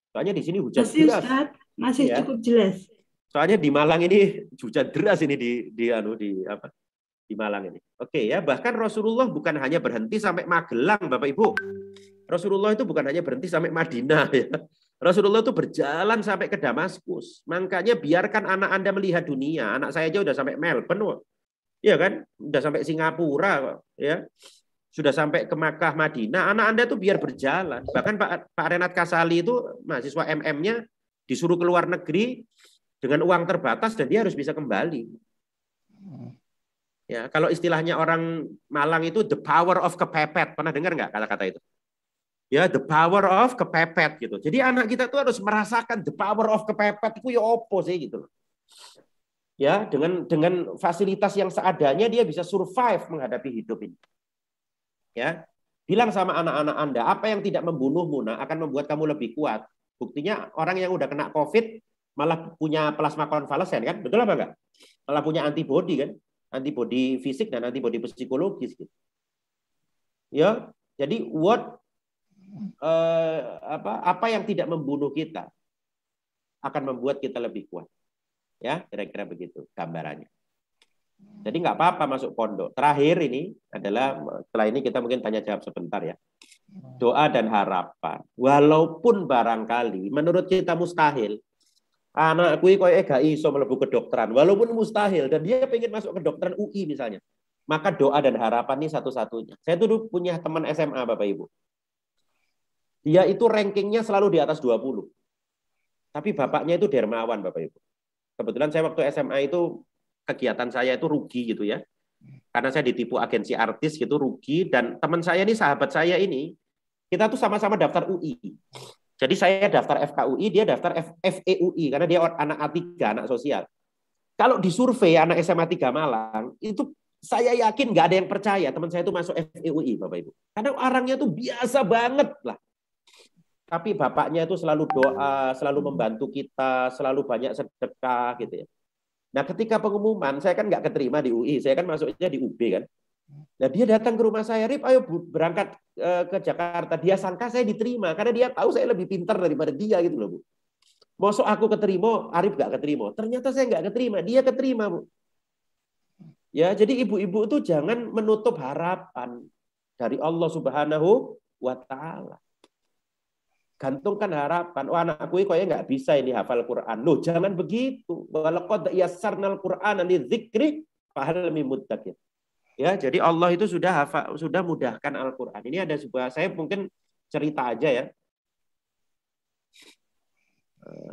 Soalnya di sini hujan Masih deras. Ustadz, masih Ya. cukup jelas. Soalnya di Malang ini hujan deras ini di Malang ini. Oke ya, bahkan Rasulullah bukan hanya berhenti sampai Magelang Bapak Ibu. Rasulullah itu bukan hanya berhenti sampai Madinah ya. Rasulullah itu berjalan sampai ke Damaskus. Makanya biarkan anak Anda melihat dunia. Anak saya aja udah sampai Melbourne. Ya kan? Udah sampai Singapura ya. Sudah sampai ke Makkah, Madinah. Anak Anda tuh biar berjalan. Bahkan Pak Renat Kasali itu mahasiswa MM-nya disuruh ke luar negeri dengan uang terbatas dan dia harus bisa kembali. Ya, kalau istilahnya orang Malang itu the power of kepepet. Pernah dengar nggak kata-kata itu? Ya, the power of kepepet gitu. Jadi anak kita tuh harus merasakan the power of kepepet itu ya opo sih gitu. Ya, dengan fasilitas yang seadanya dia bisa survive menghadapi hidup ini. Ya. Bilang sama anak-anak Anda, apa yang tidak membunuhmu nah, akan membuat kamu lebih kuat. Buktinya orang yang udah kena COVID malah punya plasma konvalesen kan? Betul apa enggak? Malah punya antibodi kan? Antibodi fisik dan antibodi psikologis gitu. Ya, jadi apa yang tidak membunuh kita akan membuat kita lebih kuat. Ya, kira-kira begitu gambarannya. Jadi nggak apa-apa masuk pondok. Terakhir ini adalah setelah ini kita mungkin tanya jawab sebentar ya. Doa dan harapan. Walaupun barangkali menurut kita mustahil, anakku kok gak iso mlebu kedokteran, walaupun mustahil dan dia pengen masuk kedokteran UI misalnya. Maka doa dan harapan ini satu-satunya. Saya dulu punya teman SMA Bapak Ibu. Dia itu rankingnya selalu di atas 20. Tapi bapaknya itu dermawan Bapak Ibu. Kebetulan saya waktu SMA itu kegiatan saya itu rugi gitu ya. Karena saya ditipu agensi artis gitu rugi dan teman saya ini sahabat saya ini kita tuh sama-sama daftar UI. Jadi saya daftar FKUI, dia daftar FEUI karena dia anak A3, anak sosial. Kalau di survei anak SMA 3 Malang, itu saya yakin nggak ada yang percaya teman saya itu masuk FEUI, Bapak Ibu. Karena orangnya tuh biasa banget lah. Tapi bapaknya itu selalu doa, selalu membantu kita, selalu banyak sedekah gitu ya. Nah, ketika pengumuman, saya kan nggak keterima di UI, saya kan masuknya di UB kan. Nah, dia datang ke rumah saya, Rip, ayo berangkat ke Jakarta. Dia sangka saya diterima, karena dia tahu saya lebih pintar daripada dia gitu loh, Bu. Masuk aku keterima, Arif nggak keterima. Ternyata saya nggak keterima, dia keterima, Bu. Ya, jadi ibu-ibu itu jangan menutup harapan dari Allah Subhanahu wa Ta'ala. Gantungkan harapan. Oh, anakku kok nggak bisa ini hafal Quran. Loh, jangan begitu. Walaqad yassarnal Qur'ana lidzikri fahal min muddakir. Ya, jadi Allah itu sudah mudahkan Al-Qur'an. Ini ada sebuah saya mungkin cerita aja ya.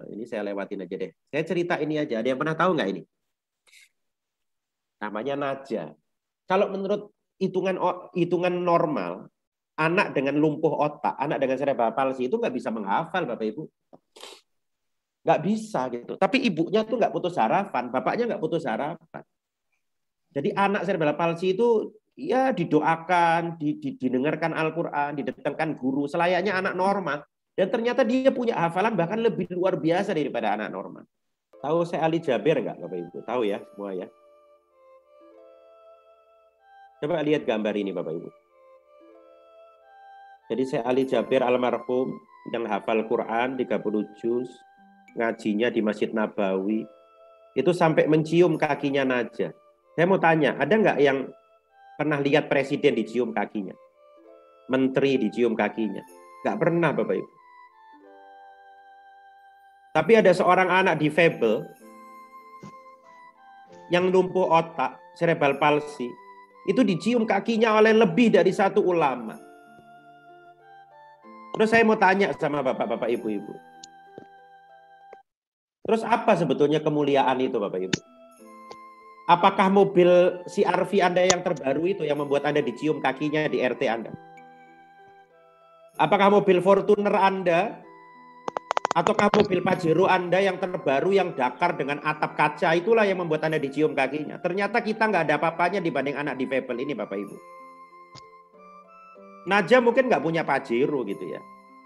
Ini saya lewatin aja deh. Saya cerita ini aja. Ada yang pernah tahu nggak ini? Namanya Naja. Kalau menurut hitungan normal, anak dengan lumpuh otak, anak dengan cerebral palsy itu nggak bisa menghafal, Bapak Ibu. Nggak bisa gitu. Tapi ibunya tuh nggak putus harapan, bapaknya nggak putus harapan. Jadi anak cerebral palsy itu ya didoakan, didengarkan Al-Quran, didatangkan guru, selayaknya anak normal. Dan ternyata dia punya hafalan bahkan lebih luar biasa daripada anak normal. Tahu saya Ali Jaber nggak, Bapak Ibu? Tahu ya semua ya. Coba lihat gambar ini, Bapak Ibu. Jadi saya Ali Jaber almarhum yang hafal Quran 30 juz, ngajinya di Masjid Nabawi, itu sampai mencium kakinya Najah. Saya mau tanya, ada nggak yang pernah lihat presiden dicium kakinya? Menteri dicium kakinya? Nggak pernah, Bapak Ibu. Tapi ada seorang anak difabel yang lumpuh otak, cerebral palsy, itu dicium kakinya oleh lebih dari satu ulama. Terus saya mau tanya sama bapak-bapak, ibu-ibu. Terus apa sebetulnya kemuliaan itu, Bapak Ibu? Apakah mobil CR-V Anda yang terbaru itu yang membuat Anda dicium kakinya di RT Anda? Apakah mobil Fortuner Anda ataukah mobil Pajero Anda yang terbaru yang dakar dengan atap kaca itulah yang membuat Anda dicium kakinya? Ternyata kita nggak ada apa-apanya dibanding anak difabel ini, Bapak Ibu. Najah mungkin nggak punya Pajero gitu ya.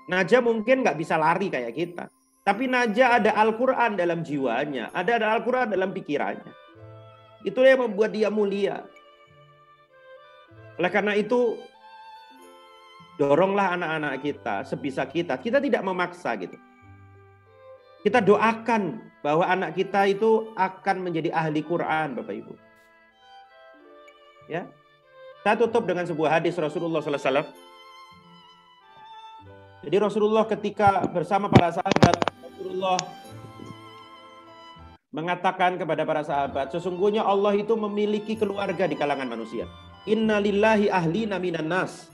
Najah mungkin nggak bisa lari kayak kita. Tapi Najah ada Al-Quran dalam jiwanya. Ada Al-Quran dalam pikirannya. Itulah yang membuat dia mulia. Oleh karena itu, doronglah anak-anak kita sebisa kita. Kita tidak memaksa gitu. Kita doakan bahwa anak kita itu akan menjadi ahli Quran, Bapak Ibu. Ya, saya tutup dengan sebuah hadis Rasulullah SAW. Jadi Rasulullah ketika bersama para sahabat, Rasulullah mengatakan kepada para sahabat, sesungguhnya Allah itu memiliki keluarga di kalangan manusia. Inna lillahi ahlina minan nas.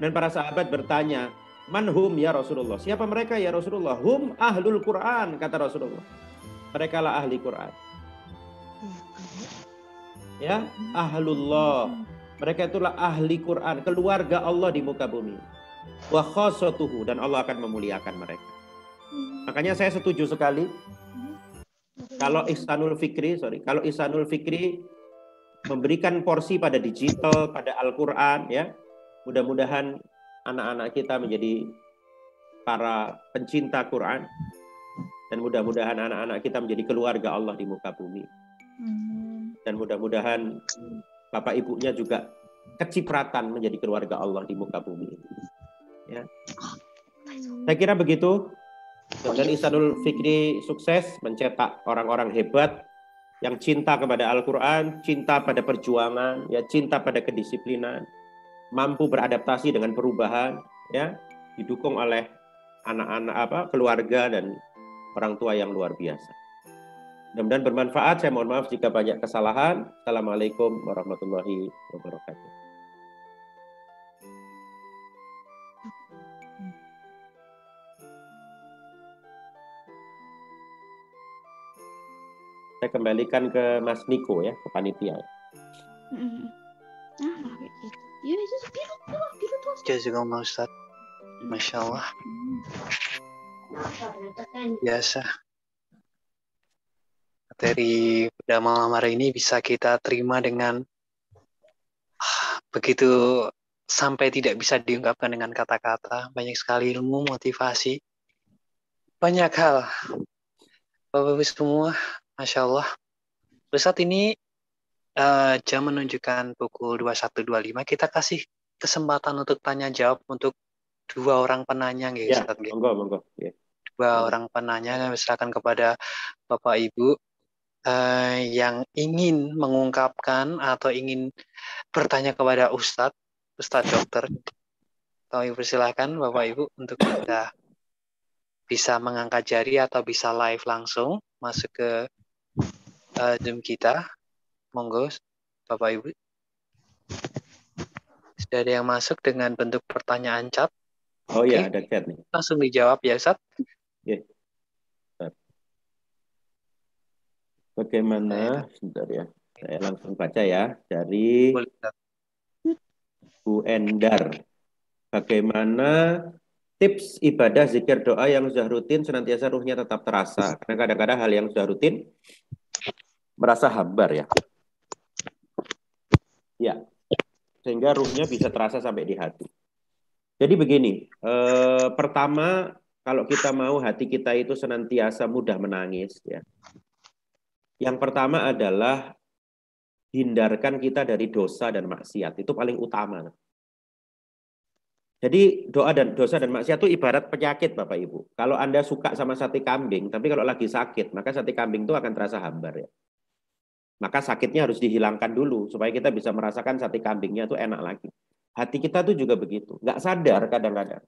Dan para sahabat bertanya, manhum ya Rasulullah? Siapa mereka ya Rasulullah? Hum ahlul Quran, kata Rasulullah. Mereka lah ahli Quran. Ya, ahlullah. Mereka itulah ahli Quran, keluarga Allah di muka bumi. Wa khassatuhu, dan Allah akan memuliakan mereka. Makanya saya setuju sekali kalau Ihsanul Fikri memberikan porsi pada digital, pada Al-Qur'an, ya. Mudah-mudahan anak-anak kita menjadi para pencinta Quran, dan mudah-mudahan anak-anak kita menjadi keluarga Allah di muka bumi. Dan mudah-mudahan bapak ibunya juga kecipratan menjadi keluarga Allah di muka bumi. Ya. Saya kira begitu. Dan Ihsanul Fikri sukses mencetak orang-orang hebat yang cinta kepada Al-Quran, cinta pada perjuangan, ya, cinta pada kedisiplinan, mampu beradaptasi dengan perubahan, ya, didukung oleh anak-anak keluarga dan orang tua yang luar biasa. Mudah-mudahan bermanfaat. Saya mohon maaf jika banyak kesalahan. Assalamualaikum warahmatullahi wabarakatuh. Saya kembalikan ke Mas Niko ya, ke panitia. Jazakallah Ustaz. Masya Allah. Biasa. Materi pada malam hari ini bisa kita terima dengan begitu sampai tidak bisa diungkapkan dengan kata-kata. Banyak sekali ilmu, motivasi. Banyak hal. Bapak-Ibu semua, Masya Allah. Saat ini jam menunjukkan pukul 21.25. Kita kasih kesempatan untuk tanya jawab untuk dua orang penanya. Ya, monggo. Ya. Dua orang penanya, silakan kepada Bapak Ibu yang ingin mengungkapkan atau ingin bertanya kepada Ustadz Dokter. Kami persilahkan Bapak Ibu untuk kita bisa mengangkat jari atau bisa live langsung masuk ke Zoom kita. Monggo Bapak Ibu. Sudah ada yang masuk dengan bentuk pertanyaan chat. Oh iya, ada chat nih. Langsung dijawab ya Ustaz. Oke. Bagaimana? Sebentar ya. Saya langsung baca ya dari Bu Endar. Bagaimana tips ibadah zikir doa yang sudah rutin senantiasa ruhnya tetap terasa? Karena kadang-kadang hal yang sudah rutin merasa hambar ya. Ya, sehingga ruhnya bisa terasa sampai di hati. Jadi begini, pertama kalau kita mau hati kita itu senantiasa mudah menangis, ya. Yang pertama adalah hindarkan kita dari dosa dan maksiat, itu paling utama. Jadi dosa dan maksiat itu ibarat penyakit Bapak Ibu. Kalau Anda suka sama sate kambing, tapi kalau lagi sakit, maka sate kambing itu akan terasa hambar ya. Maka sakitnya harus dihilangkan dulu supaya kita bisa merasakan sate kambingnya itu enak lagi. Hati kita tuh juga begitu, nggak sadar kadang-kadang.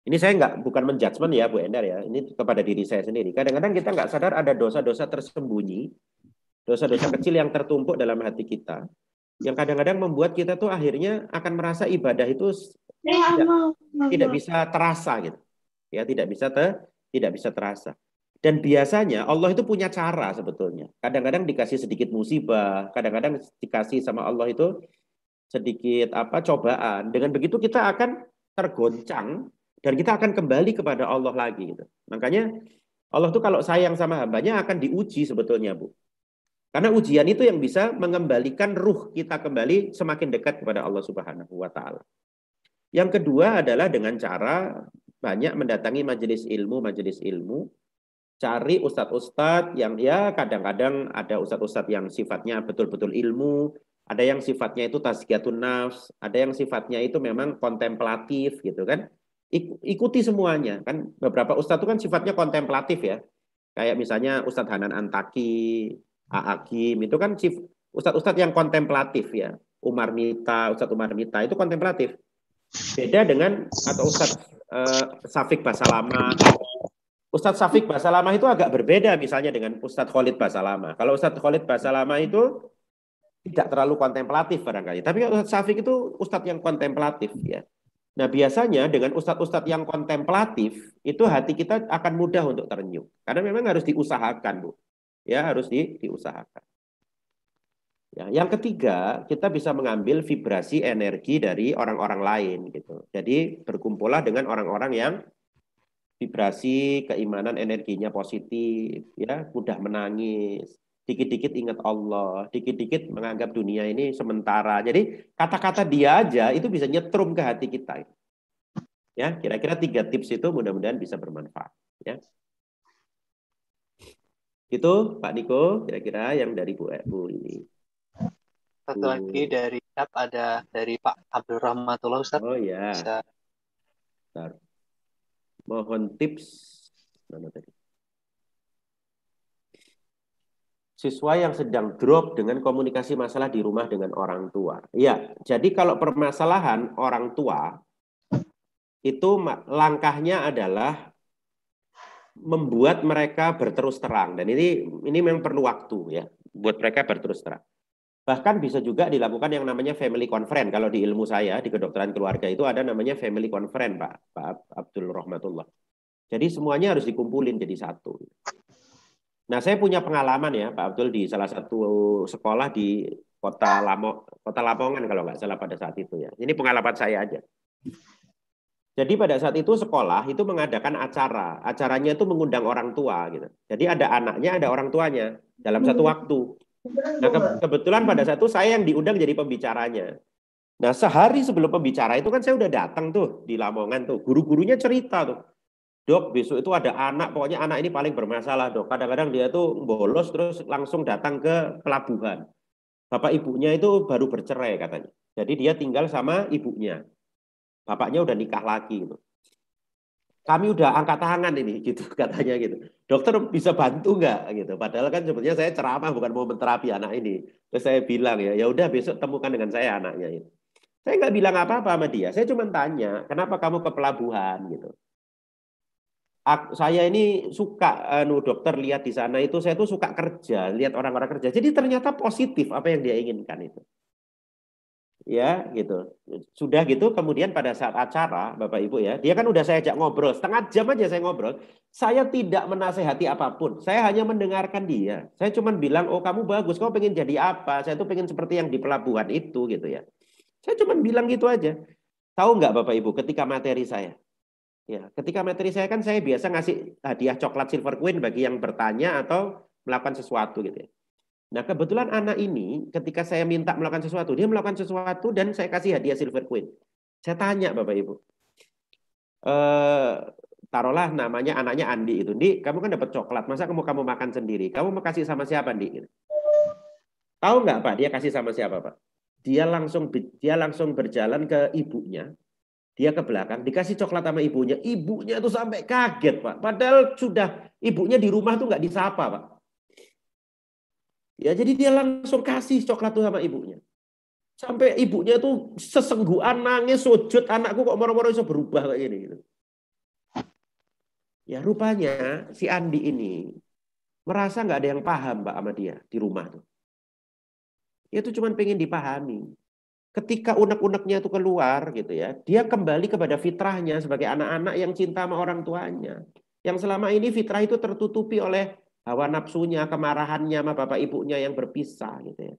Ini saya bukan menjudgment ya Bu Endar ya, ini kepada diri saya sendiri. Kadang-kadang kita nggak sadar ada dosa-dosa tersembunyi, dosa-dosa kecil yang tertumpuk dalam hati kita, yang kadang-kadang membuat kita tuh akhirnya akan merasa ibadah itu tidak bisa terasa gitu, ya tidak bisa terasa. Dan biasanya Allah itu punya cara sebetulnya. Kadang-kadang dikasih sedikit musibah, kadang-kadang dikasih sama Allah itu sedikit cobaan. Dengan begitu kita akan tergoncang dan kita akan kembali kepada Allah lagi gitu. Makanya Allah tuh kalau sayang sama hambanya akan diuji sebetulnya, Bu. Karena ujian itu yang bisa mengembalikan ruh kita kembali semakin dekat kepada Allah Subhanahu wa taala. Yang kedua adalah dengan cara banyak mendatangi majelis ilmu, cari ustadz-ustadz yang ya kadang-kadang ada ustadz-ustadz yang sifatnya betul-betul ilmu, Ada yang sifatnya itu tazkiyatun nafs, ada yang sifatnya itu memang kontemplatif gitu kan. Ikuti semuanya kan. Beberapa ustadz itu kan sifatnya kontemplatif ya. Kayak misalnya Ustadz Hanan Antaki, Aakim itu kan ustadz-ustadz yang kontemplatif ya. Ustadz Umar Mita itu kontemplatif. Beda dengan atau Ustadz Safik Basalamah. Ustadz Safik Basalamah itu agak berbeda misalnya dengan Ustadz Khalid Basalamah. Kalau Ustadz Khalid Basalamah itu tidak terlalu kontemplatif barangkali. Tapi Ustadz Safik itu Ustadz yang kontemplatif ya. Nah biasanya dengan ustadz-ustadz yang kontemplatif itu hati kita akan mudah untuk terenyuh. Karena memang harus diusahakan, Bu. Ya harus diusahakan. Ya, yang ketiga, kita bisa mengambil vibrasi energi dari orang-orang lain gitu. Jadi berkumpullah dengan orang-orang yang vibrasi keimanan energinya positif, ya mudah menangis, dikit-dikit ingat Allah, dikit-dikit menganggap dunia ini sementara. Jadi kata-kata dia aja itu bisa nyetrum ke hati kita. Ya, kira-kira 3 tips itu mudah-mudahan bisa bermanfaat. Ya, itu Pak Niko, kira-kira yang dari Bu ini. Satu lagi dari chat ada dari Pak Abdul Rahmatullah, Ustaz. Oh ya. Bisa. Bentar. Mohon tips. Mana tadi? Siswa yang sedang drop dengan komunikasi masalah di rumah dengan orang tua. Ya, jadi kalau permasalahan orang tua itu langkahnya adalah membuat mereka berterus terang, dan ini memang perlu waktu ya buat mereka berterus terang. Bahkan bisa juga dilakukan yang namanya family conference. Kalau di ilmu saya di kedokteran keluarga itu ada namanya family conference, Pak Abdul Rahmatullah. Jadi semuanya harus dikumpulin jadi satu. Nah, saya punya pengalaman ya Pak Abdul di salah satu sekolah di Kota Lamongan kalau nggak salah pada saat itu ya. Ini pengalaman saya aja. Jadi pada saat itu sekolah itu mengadakan acara. Acaranya itu mengundang orang tua gitu. Jadi ada anaknya, ada orang tuanya dalam satu waktu. Nah, kebetulan pada saat itu saya yang diundang jadi pembicaranya. Nah, sehari sebelum pembicara itu kan saya udah datang tuh di Lamongan tuh. Guru-gurunya cerita tuh. Dok, besok itu ada anak, pokoknya anak ini paling bermasalah, Dok. Kadang-kadang dia tuh bolos terus langsung datang ke pelabuhan. Bapak ibunya itu baru bercerai katanya. Jadi dia tinggal sama ibunya. Bapaknya udah nikah lagi gitu. Kami udah angkat tangan ini gitu katanya gitu. Dokter bisa bantu nggak gitu. Padahal kan sebetulnya saya ceramah bukan mau menterapi anak ini. Terus saya bilang ya udah besok temukan dengan saya anaknya itu. Saya nggak bilang apa-apa sama dia. Saya cuma tanya, kenapa kamu ke pelabuhan gitu. Saya ini suka dokter lihat di sana itu, saya tuh suka kerja, lihat orang-orang kerja. Jadi ternyata positif apa yang dia inginkan itu. Ya gitu. Sudah gitu kemudian pada saat acara Bapak Ibu ya, dia kan udah saya ajak ngobrol, setengah jam aja saya ngobrol. Saya tidak menasehati apapun, saya hanya mendengarkan dia. Saya cuma bilang, oh kamu bagus, kamu pengen jadi apa? Saya tuh pengen seperti yang di pelabuhan itu gitu ya. Saya cuma bilang gitu aja. Tahu nggak Bapak Ibu ketika materi saya? Ya, ketika materi saya kan saya biasa ngasih hadiah coklat Silver Queen bagi yang bertanya atau melakukan sesuatu gitu ya. Nah, kebetulan anak ini ketika saya minta melakukan sesuatu, dia melakukan sesuatu dan saya kasih hadiah Silver Queen. Saya tanya Bapak Ibu, taruhlah namanya anaknya Andi itu. Andi, kamu kan dapat coklat, masa kamu makan sendiri? Kamu mau kasih sama siapa, Andi? Tahu nggak Pak, dia kasih sama siapa Pak? Dia langsung berjalan ke ibunya. Dia ke belakang, dikasih coklat sama ibunya. Ibunya tuh sampai kaget, Pak. Padahal sudah ibunya di rumah tuh nggak disapa, Pak. Ya, jadi dia langsung kasih coklat tuh sama ibunya. Sampai ibunya tuh sesenggukan nangis, sujud, anakku kok moro-moro bisa berubah kayak gini. Gitu. Ya, rupanya si Andi ini merasa nggak ada yang paham, Pak, sama dia di rumah tuh. Dia tuh cuma pengen dipahami. Ketika unek-uneknya itu keluar gitu ya, dia kembali kepada fitrahnya sebagai anak-anak yang cinta sama orang tuanya. Yang selama ini fitrah itu tertutupi oleh hawa nafsunya, kemarahannya sama bapak ibunya yang berpisah gitu ya.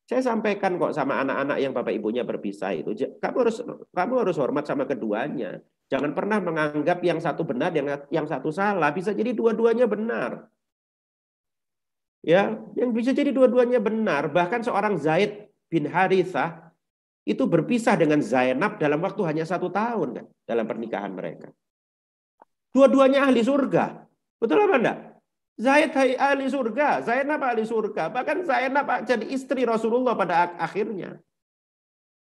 Saya sampaikan kok sama anak-anak yang bapak ibunya berpisah itu, kamu harus hormat sama keduanya. Jangan pernah menganggap yang satu benar, yang satu salah. Bisa jadi dua-duanya benar. Ya, yang bisa jadi dua-duanya benar. Bahkan seorang Zaid bin Harithah itu berpisah dengan Zainab dalam waktu hanya 1 tahun kan dalam pernikahan mereka. Dua-duanya ahli surga. Betul apa enggak? Zaid ahli surga, Zainab ahli surga. Bahkan Zainab jadi istri Rasulullah pada akhirnya.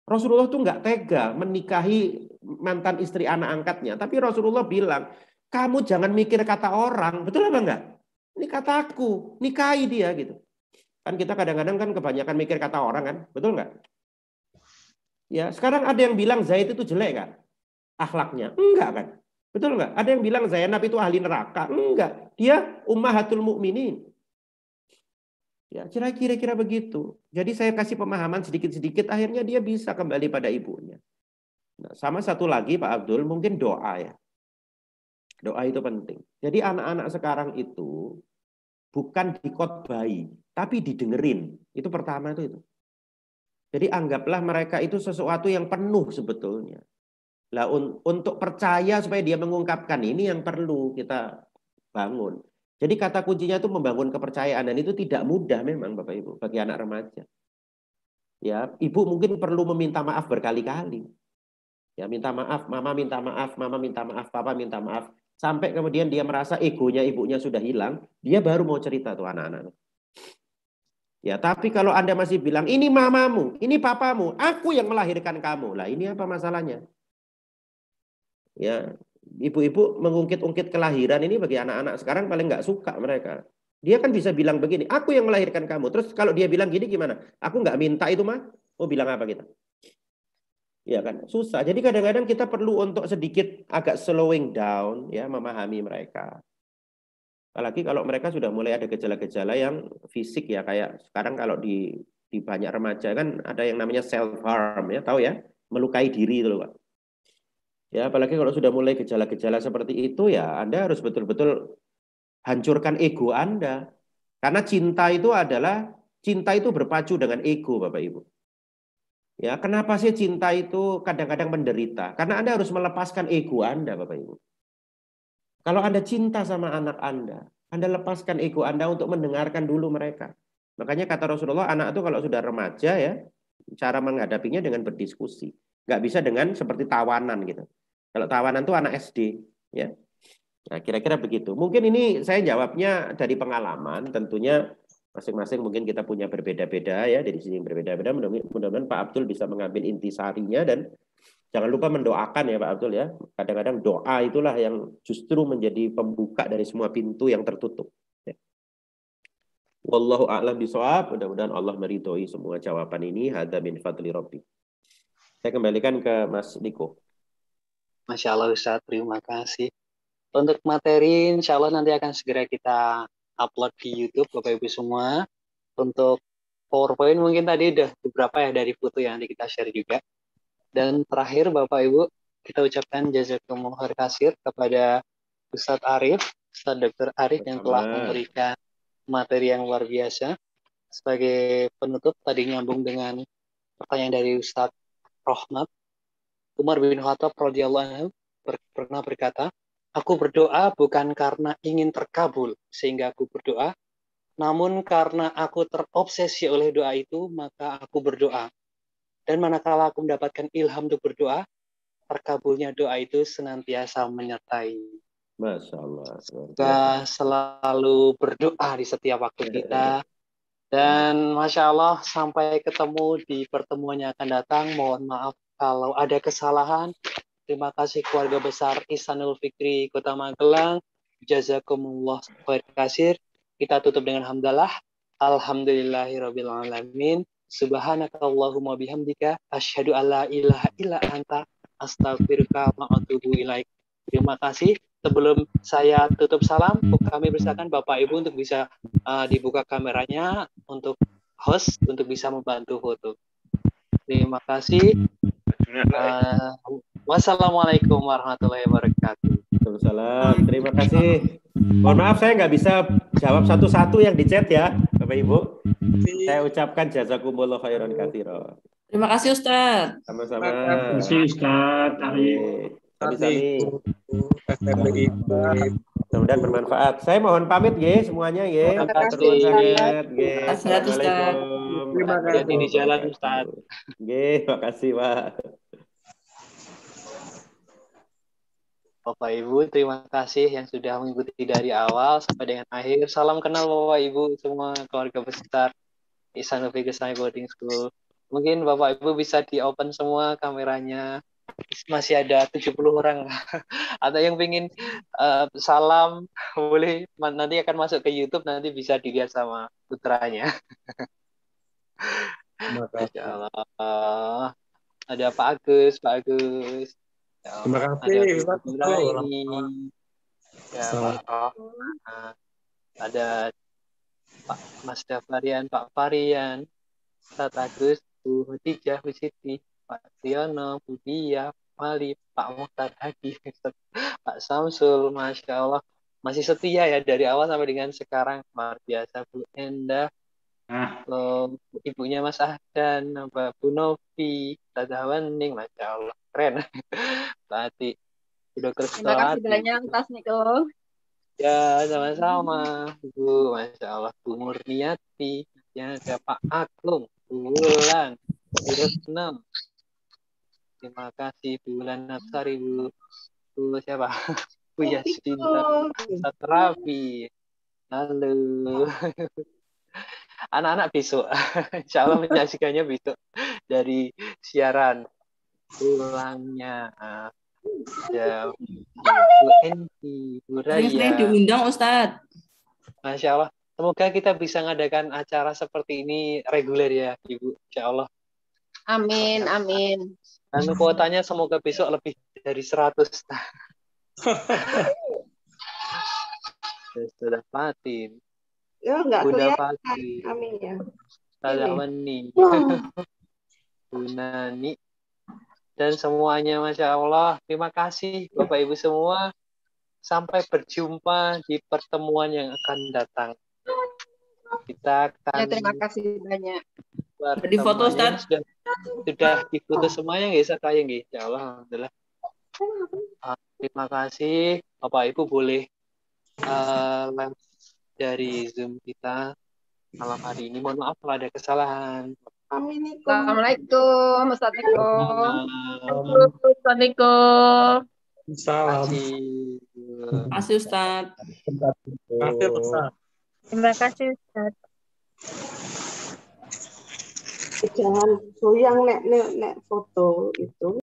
Rasulullah tuh nggak tega menikahi mantan istri anak angkatnya. Tapi Rasulullah bilang, kamu jangan mikir kata orang. Betul apa enggak? Ini kataku, nikahi dia gitu. Kan kita kadang-kadang kan kebanyakan mikir kata orang kan. Betul nggak? Ya, sekarang ada yang bilang Zaid itu jelek kan? Akhlaknya. Enggak kan? Betul nggak? Ada yang bilang Zainab itu ahli neraka. Enggak. Dia ummahatul mukminin. Ya, kira-kira begitu. Jadi saya kasih pemahaman sedikit-sedikit, akhirnya dia bisa kembali pada ibunya. Nah, sama satu lagi Pak Abdul, mungkin doa ya. Doa itu penting. Jadi anak-anak sekarang itu bukan dikotbahi, tapi didengerin. Itu pertama itu. Jadi anggaplah mereka itu sesuatu yang penuh sebetulnya. Lah untuk percaya supaya dia mengungkapkan ini yang perlu kita bangun. Jadi kata kuncinya itu membangun kepercayaan, dan itu tidak mudah memang Bapak Ibu bagi anak remaja. Ya, ibu mungkin perlu meminta maaf berkali-kali. Ya, minta maaf, mama minta maaf, mama minta maaf, papa minta maaf. Sampai kemudian dia merasa egonya ibunya sudah hilang, dia baru mau cerita tuh anak-anak. Ya, tapi kalau Anda masih bilang, ini mamamu, ini papamu, aku yang melahirkan kamu. Lah, ini apa masalahnya? Ya, ibu-ibu mengungkit-ungkit kelahiran ini bagi anak-anak sekarang paling nggak suka mereka. Dia kan bisa bilang begini, aku yang melahirkan kamu. Terus kalau dia bilang gini gimana? Aku nggak minta itu mah. Mau bilang apa kita? Ya kan, susah. Jadi kadang-kadang kita perlu untuk sedikit agak slowing down, ya, memahami mereka. Apalagi kalau mereka sudah mulai ada gejala-gejala yang fisik ya, kayak sekarang kalau di banyak remaja kan ada yang namanya self harm ya, tahu ya, melukai diri itu loh Pak. Ya, apalagi kalau sudah mulai gejala-gejala seperti itu ya, Anda harus betul-betul hancurkan ego Anda. Karena cinta itu berpacu dengan ego, Bapak Ibu. Ya, kenapa sih cinta itu kadang-kadang menderita? Karena Anda harus melepaskan ego Anda, Bapak Ibu. Kalau Anda cinta sama anak Anda lepaskan ego Anda untuk mendengarkan dulu mereka. Makanya kata Rasulullah, anak itu kalau sudah remaja ya, cara menghadapinya dengan berdiskusi. Nggak bisa dengan seperti tawanan gitu. Kalau tawanan itu anak SD, ya. Nah, kira-kira begitu. Mungkin ini saya jawabnya dari pengalaman, tentunya masing-masing mungkin kita punya berbeda-beda ya, dari sini berbeda-beda. Mudah-mudahan Pak Abdul bisa mengambil intisarinya, dan jangan lupa mendoakan ya Pak Abdul ya. Kadang-kadang doa itulah yang justru menjadi pembuka dari semua pintu yang tertutup. Ya. Wallahu a'lam bishawab. Mudah-mudahan Allah meridhoi semua jawaban ini. Hadza min fadli Rabbi. Saya kembalikan ke Mas Niko. Masya Allah Ustaz, terima kasih. Untuk materi insya Allah nanti akan segera kita upload di YouTube Bapak Ibu semua. Untuk PowerPoint mungkin tadi udah beberapa ya dari foto yang nanti kita share juga. Dan terakhir Bapak Ibu, kita ucapkan jazakumullah khair kepada Ustadz Arif, Ustadz Dr. Arif yang telah memberikan materi yang luar biasa. Sebagai penutup tadi nyambung dengan pertanyaan dari Ustadz Rohmat, Umar bin Khattab radhiyallahu anhu pernah berkata, aku berdoa bukan karena ingin terkabul sehingga aku berdoa, namun karena aku terobsesi oleh doa itu, maka aku berdoa. Dan manakala aku mendapatkan ilham untuk berdoa, terkabulnya doa itu senantiasa menyertai. Masya Allah. Kita selalu berdoa di setiap waktu kita. Dan Masya Allah, sampai ketemu di pertemuan yang akan datang. Mohon maaf kalau ada kesalahan. Terima kasih keluarga besar Ihsanul Fikri Kota Magelang. Jazakumullah khair. Kita tutup dengan hamdalah. Alhamdulillahirabbil alamin. Subhanakallahumma bihamdika asyhadu alla ilaha illa anta astaghfiruka wa atubu ilaik. Terima kasih. Sebelum saya tutup salam, kami persilakan Bapak Ibu untuk bisa dibuka kameranya untuk host untuk bisa membantu foto. Terima kasih. Wassalamualaikum warahmatullahi wabarakatuh. Waalaikumsalam. Terima kasih. Mohon maaf saya nggak bisa jawab satu-satu yang di chat ya, Bapak Ibu. Saya ucapkan jazakumullah khairan katsira. Terima kasih Ustaz. Sama-sama. Terima kasih Ustaz Arif. Sami-sami. Mudah-mudahan bermanfaat. Saya mohon pamit ya semuanya ya. Terima kasih. Assalamualaikum. Terima kasih di jalan Ustaz. Terima kasih Pak. Bapak Ibu, terima kasih yang sudah mengikuti dari awal sampai dengan akhir. Salam kenal Bapak Ibu semua keluarga besar Ihsanuddin Gesai Boarding School. Mungkin Bapak Ibu bisa di-open semua kameranya. Masih ada 70 orang. Atau yang pengen salam, boleh nanti akan masuk ke YouTube, nanti bisa dilihat sama putranya. Masya Allah. Ada Pak Agus, Pak Agus. Ya Terima Allah. kasih, Ada Ustaz. Bu Nuraini. Ya, Assalamualaikum. Pak. Ada Pak Mas Dafarian, Pak Varian, Ustaz Agus, Bu Hotijah, Bu Siti, Pak Tiono, Bu Dia, Mali, Pak Muhtar Hadi, Pak Samsul, Masya Allah. Masih setia ya dari awal sampai dengan sekarang. Luar biasa, Bu Enda, ibunya Mas Ahdan, Mbak Bu Novi, Tata Wening, Masya Allah. Keren. Berarti, Dokter Terima kasih Stati. banyak, Mas Niko. Ya, sama-sama, Bu. Masya Allah, Bu Murniati. Ya, ada Pak Agung, Bu Wulan, Bu Retno. Terima kasih, Bu Wulan Napsari, Bu siapa? Bu Yasinta, Ustaz Rafi. Halo. Anak-anak besok. Insya Allah menyaksikannya besok dari siaran ulangnya. Ya, Bu Enti, Bu Sering-sering Raya. diundang, Ustadz. Masya Allah. Semoga kita bisa mengadakan acara seperti ini reguler ya, Ibu. Insya Allah. Amin, amin. Dan kuotanya semoga besok lebih dari 100. Sudah Fatin. Ya, enggak Bunda kelihatan. Fatin. Amin ya. Salamani. Bu Nani. Dan semuanya, Masya Allah. Terima kasih Bapak Ibu semua. Sampai berjumpa di pertemuan yang akan datang. Kita akan Ya, terima kasih banyak. Di foto, Ustaz. Sudah difoto semuanya nggak bisa kayak nggak? Ya Allah, alhamdulillah. Terima kasih Bapak Ibu, boleh live dari Zoom kita malam hari ini. Mohon maaf kalau ada kesalahan. Assalamualaikum, Ustaz Niko. Ustaz Niko. Salam. Terima kasih, Ustaz. Terima kasih, Ustaz. Terima kasih, Ustaz. Jangan goyang nek foto itu.